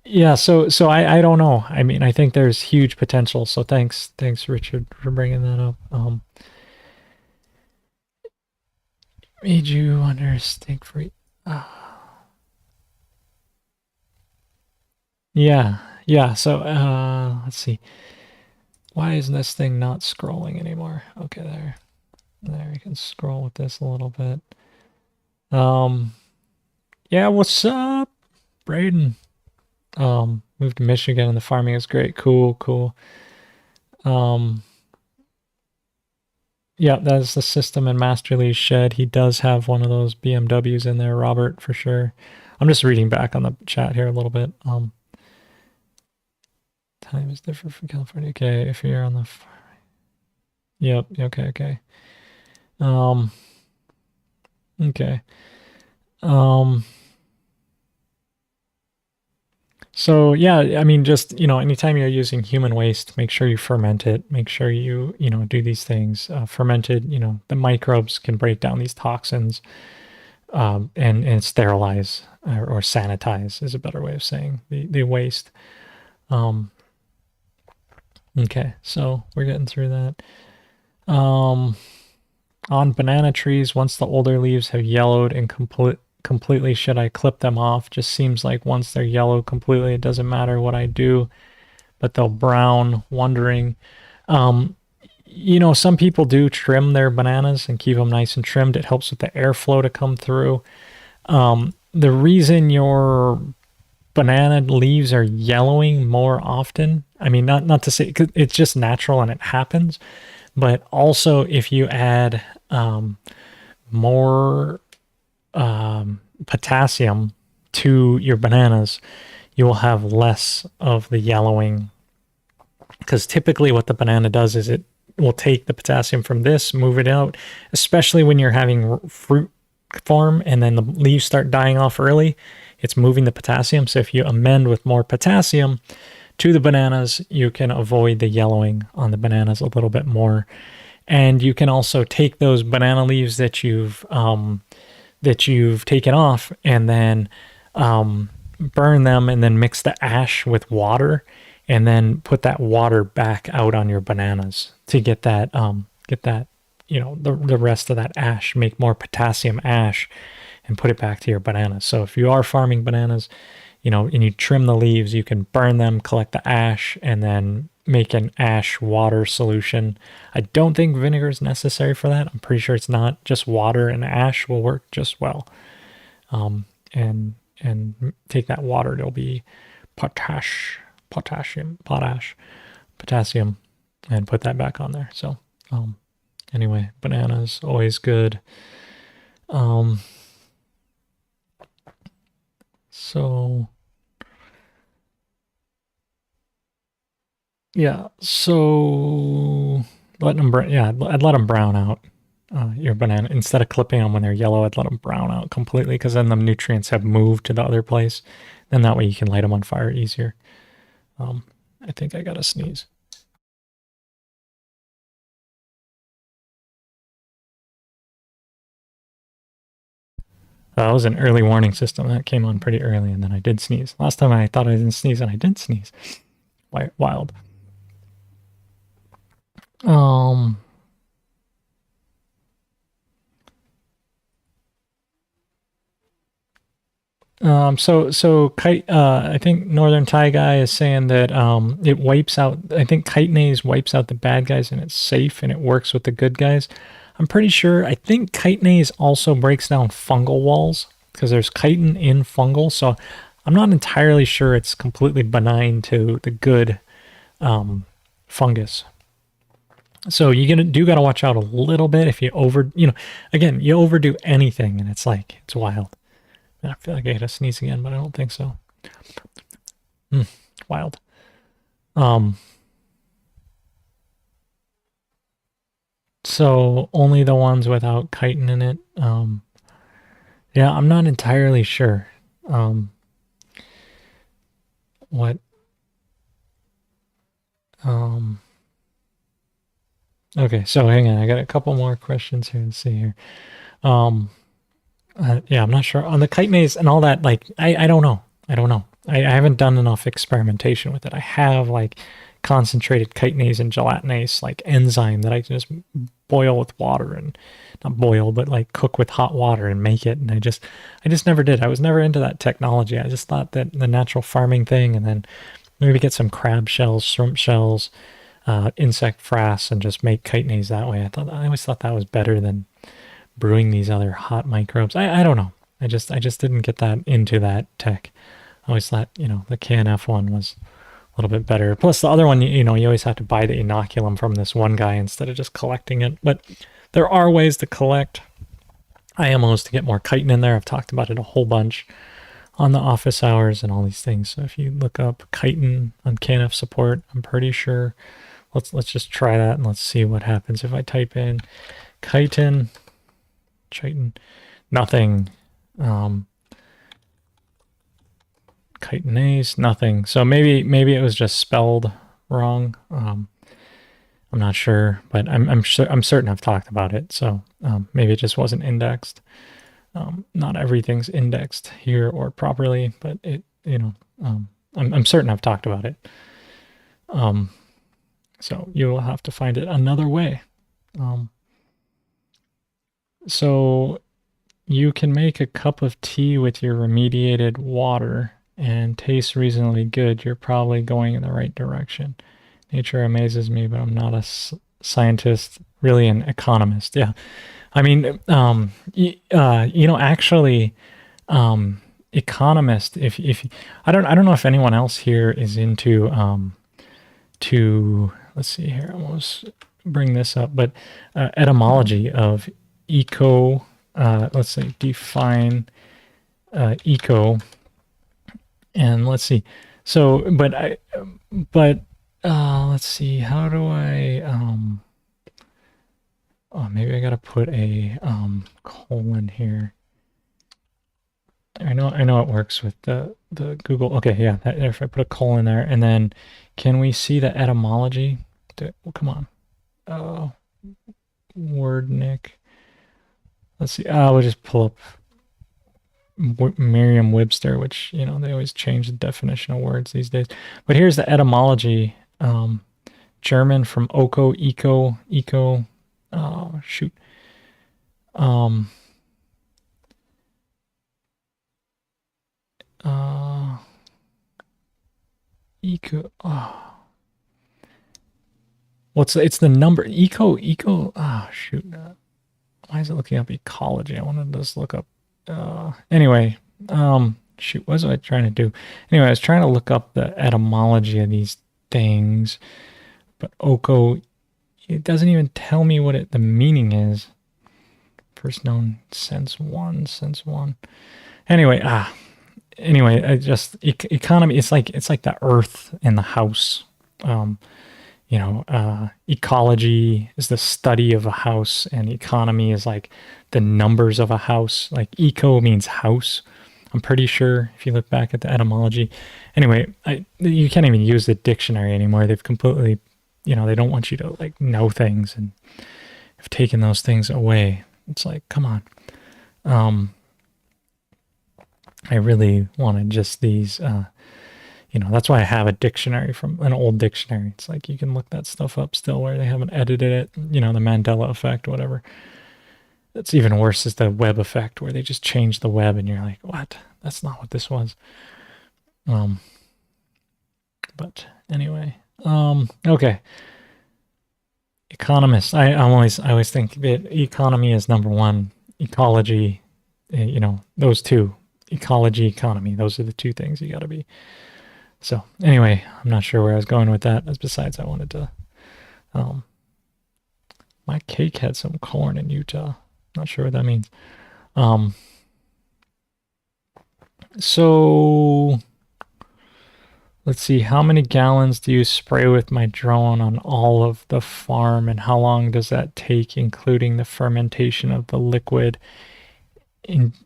yeah. So I don't know. I mean, I think there's huge potential. So thanks Richard for bringing that up. Made you wonder stink free. Yeah, yeah. So let's see. Why isn't this thing not scrolling anymore? Okay, there. You can scroll with this a little bit. Um, yeah. What's up, Braden? Moved to Michigan and the farming is great. Cool. Um, yeah, that's the system in Masterly's shed. He does have one of those BMWs in there, Robert, for sure. I'm just reading back on the chat here a little bit. Time is different from California. Okay, if you're on the yep, okay. Um, okay. Um, so yeah, I mean, just, anytime you're using human waste, make sure you ferment it. Make sure you do these things. Fermented, the microbes can break down these toxins, and sterilize, or sanitize is a better way of saying the waste. Um, okay, so we're getting through that. Um, on banana trees, once the older leaves have yellowed and completely, should I clip them off? Just seems like once they're yellow completely, it doesn't matter what I do, but they'll brown. Wondering. Um, some people do trim their bananas and keep them nice and trimmed. It helps with the airflow to come through. The reason your banana leaves are yellowing more often, I mean, not to say, 'cause it's just natural and it happens, but also if you add more potassium to your bananas, you will have less of the yellowing. Because typically what the banana does is it will take the potassium from this, move it out, especially when you're having fruit form and then the leaves start dying off early. It's moving the potassium. So if you amend with more potassium to the bananas, you can avoid the yellowing on the bananas a little bit more. And you can also take those banana leaves that you've taken off, and then burn them, and then mix the ash with water, and then put that water back out on your bananas to get that the rest of that ash, make more potassium ash, and put it back to your bananas. So if you are farming bananas, and you trim the leaves, you can burn them, collect the ash, and then make an ash water solution. I don't think vinegar is necessary for that. I'm pretty sure it's not. Just water and ash will work just well. And take that water, there'll be potassium, potassium, and put that back on there. So, anyway, bananas always good. So Yeah, so letting them, yeah, I'd let them brown out. Your banana, instead of clipping them when they're yellow, I'd let them brown out completely because then the nutrients have moved to the other place. Then that way you can light them on fire easier. I think I got to sneeze. That was an early warning system that came on pretty early, and then I did sneeze. Last time I thought I didn't sneeze, and I did sneeze. Wild. Um, so kite, I think Northern Thai guy is saying that it wipes out. I think chitinase wipes out the bad guys, and it's safe, and it works with the good guys. I'm pretty sure. I think chitinase also breaks down fungal walls because there's chitin in fungal. So I'm not entirely sure it's completely benign to the good fungus. So do gotta watch out a little bit if you again, you overdo anything, and it's wild. I feel like I had to sneeze again, but I don't think so. Wild. So only the ones without chitin in it. Yeah, I'm not entirely sure. What? Okay, so hang on. I got a couple more questions here. Let's see here. Yeah, I'm not sure on the chitinase and all that. Like, I don't know. I don't know. I haven't done enough experimentation with it. I have like concentrated chitinase and gelatinase, like enzyme that I can just boil with water and not boil, but like cook with hot water and make it. And I just never did. I was never into that technology. I just thought that the natural farming thing, and then maybe get some crab shells, shrimp shells, insect frass, and just make chitinase that way. I always thought that was better than brewing these other hot microbes. I don't know. I just didn't get that into that tech. I always thought, the KNF one was a little bit better. Plus the other one, you always have to buy the inoculum from this one guy instead of just collecting it. But there are ways to collect IMOs to get more chitin in there. I've talked about it a whole bunch on the office hours and all these things. So if you look up chitin on KNF support, I'm pretty sure. Let's just try that and let's see what happens if I type in chitin, nothing. Chitinase, nothing. So maybe it was just spelled wrong. I'm not sure, but I'm certain I've talked about it. So maybe it just wasn't indexed. Not everything's indexed here or properly, but I'm certain I've talked about it. So you will have to find it another way. So you can make a cup of tea with your remediated water and tastes reasonably good. You're probably going in the right direction. Nature amazes me, but I'm not a scientist, really an economist. Yeah. I mean, actually, economist, if I don't know if anyone else here is into, let's see here, I almost bring this up, but etymology of eco, let's say define eco, and let's see. So, but let's see, how do I, oh, maybe I gotta put a colon here. I know it works with the Google. Okay, yeah, if I put a colon there, and then can we see the etymology? Come on. Wordnik. Let's see. We'll just pull up Merriam-Webster, which, they always change the definition of words these days. But here's the etymology. German from Oko, eco. Oh, shoot. Eco. Oh. It's the number eco. Oh, shoot. Why is it looking up ecology? I wanted to just look up. Anyway, shoot, what was I trying to do? Anyway, I was trying to look up the etymology of these things, but Oko, it doesn't even tell me what the meaning is. First known since one. Anyway, I just economy. It's like the earth in the house. Ecology is the study of a house, and economy is like the numbers of a house. Like eco means house. I'm pretty sure if you look back at the etymology. Anyway, you can't even use the dictionary anymore. They've completely, they don't want you to like know things, and have taken those things away. It's like, come on. I really wanted just these, that's why I have a dictionary from an old dictionary. It's like you can look that stuff up still where they haven't edited it, the Mandela effect, whatever. That's even worse is the web effect where they just change the web and you're like, what? That's not what this was. But anyway, okay. Economist. I always think that economy is number one. Ecology, those two. Ecology, economy. Those are the two things you got to be. So anyway, I'm not sure where I was going with that. Besides, I wanted to. My cake had some corn in Utah. Not sure what that means. So let's see. How many gallons do you spray with my drone on all of the farm, and how long does that take, including the fermentation of the liquid?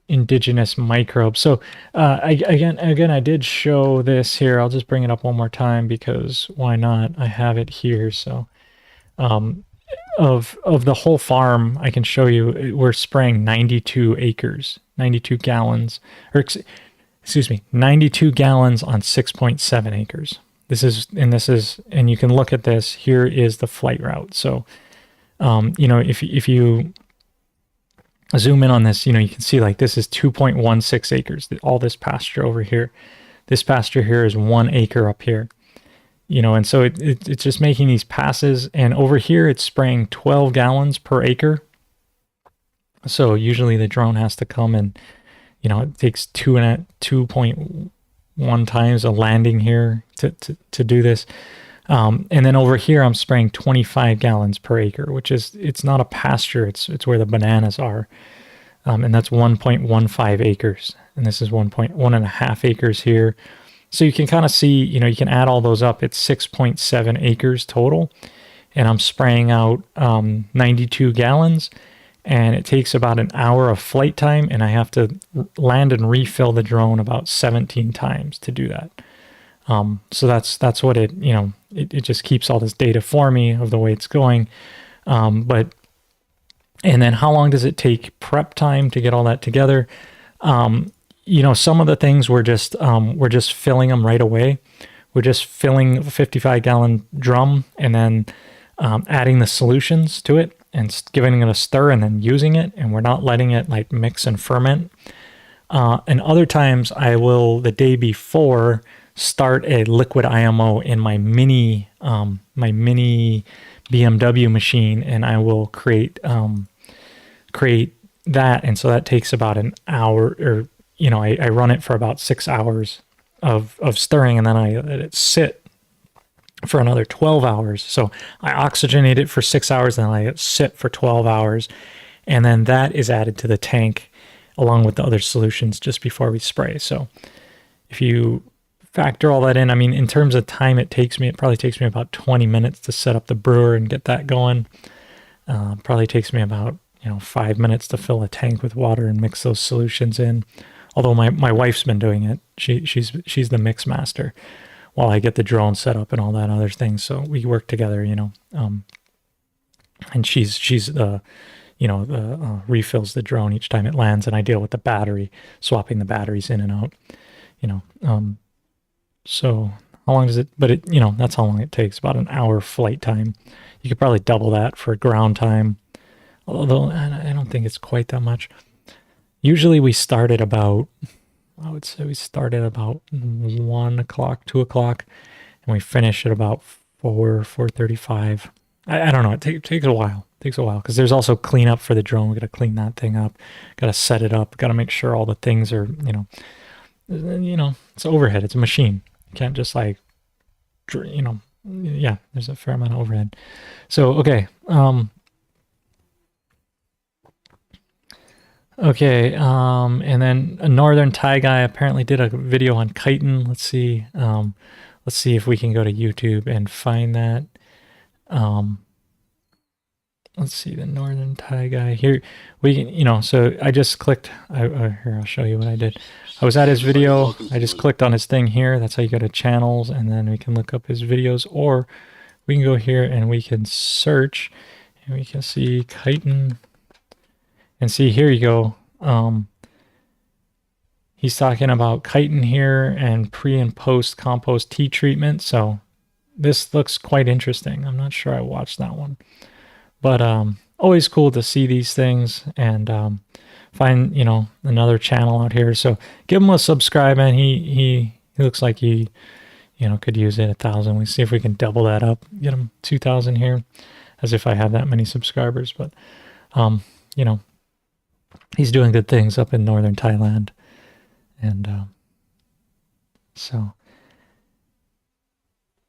Indigenous microbes. So again, I did show this here. I'll just bring it up one more time because why not? I have it here. So of the whole farm, I can show you we're spraying 92 acres, 92 gallons, or excuse me, 92 gallons on 6.7 acres. This is, and you can look at this. Here is the flight route. So, if you zoom in on this, you can see like this is 2.16 acres, all this pasture over here. This pasture here is 1 acre up here, and so it's just making these passes. And over here, it's spraying 12 gallons per acre. So usually the drone has to come and, it takes 2.1 times a landing here to do this. And then over here, I'm spraying 25 gallons per acre, which is, it's not a pasture. It's where the bananas are. And that's 1.15 acres. And this is 1.5 acres here. So you can kind of see, you can add all those up. It's 6.7 acres total. And I'm spraying out 92 gallons. And it takes about an hour of flight time. And I have to land and refill the drone about 17 times to do that. So that's what it just keeps all this data for me of the way it's going. And then how long does it take prep time to get all that together? Some of the things we're just filling them right away. We're just filling a 55 gallon drum and then adding the solutions to it and giving it a stir and then using it. And we're not letting it like mix and ferment. And other times I will, the day before, start a liquid IMO in my mini BMW machine, and I will create that. And so that takes about an hour, or I run it for about 6 hours of stirring, and then I let it sit for another 12 hours. So I oxygenate it for 6 hours, and then I let it sit for 12 hours, and then that is added to the tank along with the other solutions just before we spray. So if you factor all that in, I mean, in terms of time it probably takes me about 20 minutes to set up the brewer and get that going. Probably takes me about 5 minutes to fill a tank with water and mix those solutions in. Although my wife's been doing it. She's the mix master while I get the drone set up and all that other things. So we work together, and she's the refills the drone each time it lands, and I deal with the battery, swapping the batteries in and out, so how long does it, but that's how long it takes, about an hour flight time. You could probably double that for ground time, although I don't think it's quite that much. Usually we start at about, I would say we start at about 1 o'clock, 2 o'clock, and we finish at about 4:35. I don't know. It takes a while. It takes a while because there's also cleanup for the drone. We got to clean that thing up. Got to set it up. Got to make sure all the things are, it's overhead. It's a machine. You can't just there's a fair amount of overhead. So, okay. And then a northern Thai guy apparently did a video on chitin. Let's see. Let's see if we can go to YouTube and find that. Let's see, the Northern Thai guy here. We can, so I just clicked. Here, I'll show you what I did. I was at his video. I just clicked on his thing here. That's how you go to channels, and then we can look up his videos, or we can go here and we can search, and we can see chitin. And see, here you go. He's talking about chitin here and pre and post compost tea treatment. So this looks quite interesting. I'm not sure I watched that one. But always cool to see these things and find, another channel out here. So give him a subscribe, and he looks like he, could use it 1,000. We see if we can double that up, get him 2,000 here, as if I have that many subscribers. But, he's doing good things up in northern Thailand. And so...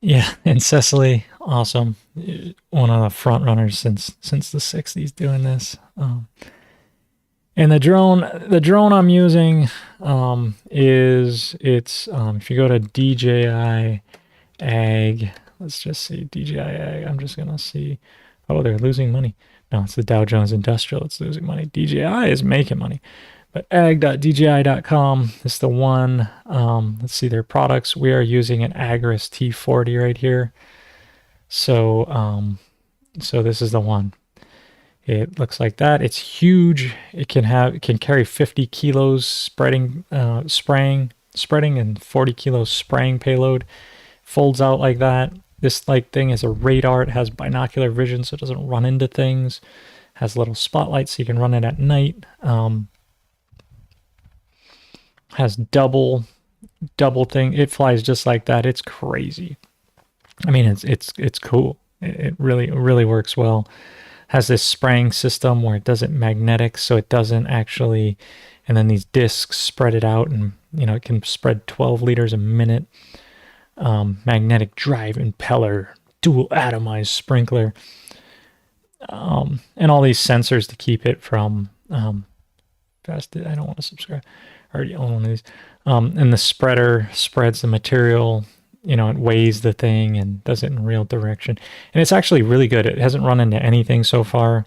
yeah, and Cecily, awesome. One of the front runners since the 60s doing this. And the drone I'm using is if you go to DJI Ag, let's just see DJI Ag. I'm just gonna see. Oh, they're losing money. No, it's the Dow Jones Industrial. It's losing money. DJI is making money. But ag.dji.com is the one. Let's see their products. We are using an Agris T40 right here. So this is the one. It looks like that. It's huge. It can carry 50 kilos spreading and 40 kilos spraying payload. Folds out like that. This thing is a radar. It has binocular vision, so it doesn't run into things. Has little spotlights, so you can run it at night. Has double thing. It flies just like that. It's crazy. I mean, it's cool. It really works well. Has this spraying system where it does it magnetic, so it doesn't actually, and then these discs spread it out, and it can spread 12 liters a minute. Magnetic drive impeller, dual atomized sprinkler, and all these sensors to keep it from fast. I don't want to subscribe. I already own one of these. And the spreader spreads the material. It weighs the thing and does it in real direction. And it's actually really good. It hasn't run into anything so far.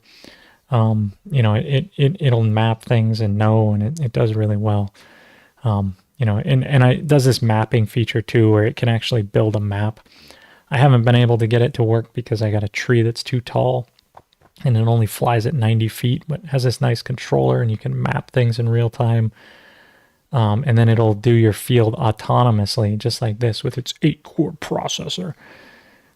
It'll map things and know, and it does really well. And it does this mapping feature too, where it can actually build a map. I haven't been able to get it to work because I got a tree that's too tall, and it only flies at 90 feet, but has this nice controller, and you can map things in real time. And then it'll do your field autonomously, just like this, with its 8-core processor.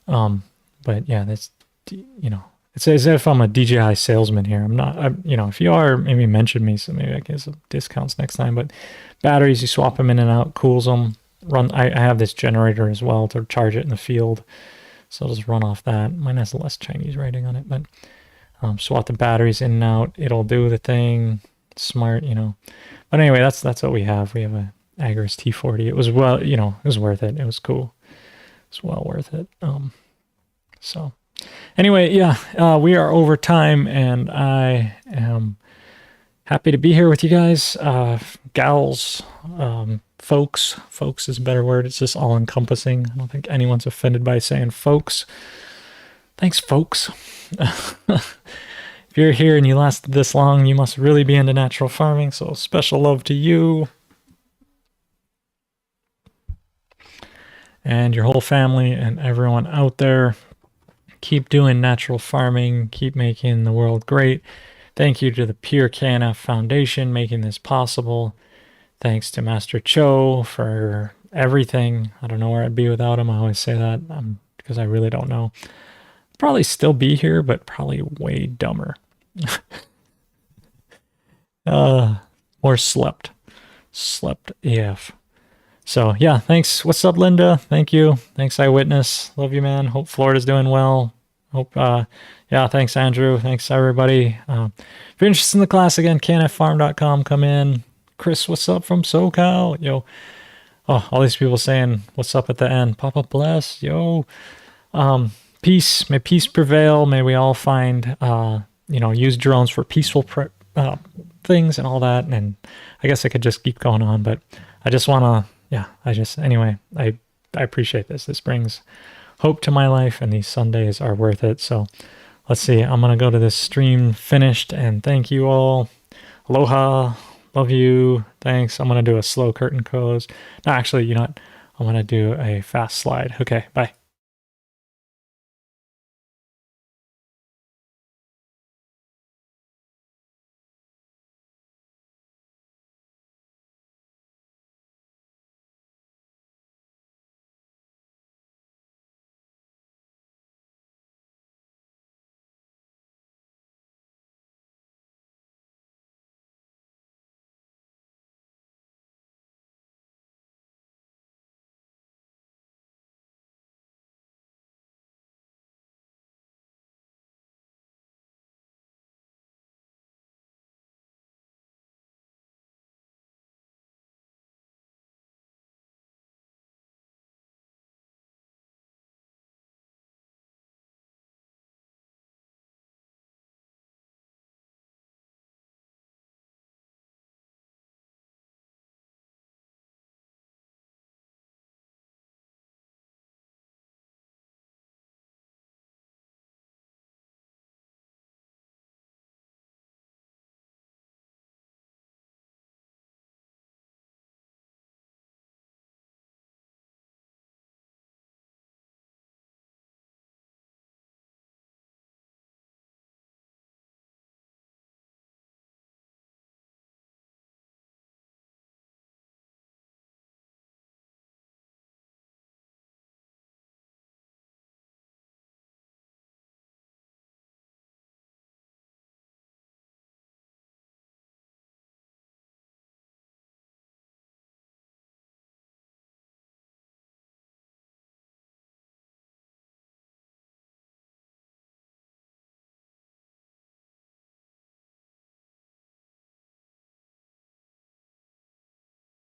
But yeah, that's, it's as if I'm a DJI salesman here. I'm not, if you are, maybe mention me, so maybe I get some discounts next time. But batteries, you swap them in and out, cools them. I have this generator as well to charge it in the field, so I'll just run off that. Mine has less Chinese writing on it, but swap the batteries in and out. It'll do the thing. Smart, But anyway, that's what we have. We have a Agris T40. It was it was worth it. It was cool. It's well worth it. So anyway, yeah, we are over time, and I am happy to be here with you guys, gals, folks. Folks is a better word. It's just all encompassing. I don't think anyone's offended by saying folks. Thanks, folks. If you're here and you lasted this long, you must really be into natural farming, so special love to you and your whole family and everyone out there. Keep doing natural farming, keep making the world great. Thank you to the Pure KNF Foundation making this possible. Thanks to Master Cho for everything. I don't know where I'd be without him. I always say that because I really don't know. Probably still be here, but probably way dumber. Or slept AF. So yeah, thanks. What's up, Linda? Thank you. Thanks, Eyewitness. Love you, man. Hope Florida's doing well. Hope yeah, thanks, Andrew. Thanks, everybody. If you're interested in the class, again, canffarm.com. Come in. Chris, what's up from SoCal? Yo. Oh, all these people saying what's up at the end. Papa bless. Yo. Peace. May peace prevail. May we all find use drones for peaceful things and all that. And I guess I could just keep going on, but I just want to, anyway, I I appreciate this. This brings hope to my life, and these Sundays are worth it. So let's see. I'm going to go to this stream finished, and thank you all. Aloha. Love you. Thanks. I'm going to do a slow curtain close. No, actually, you know what? I'm going to do a fast slide. Okay, bye.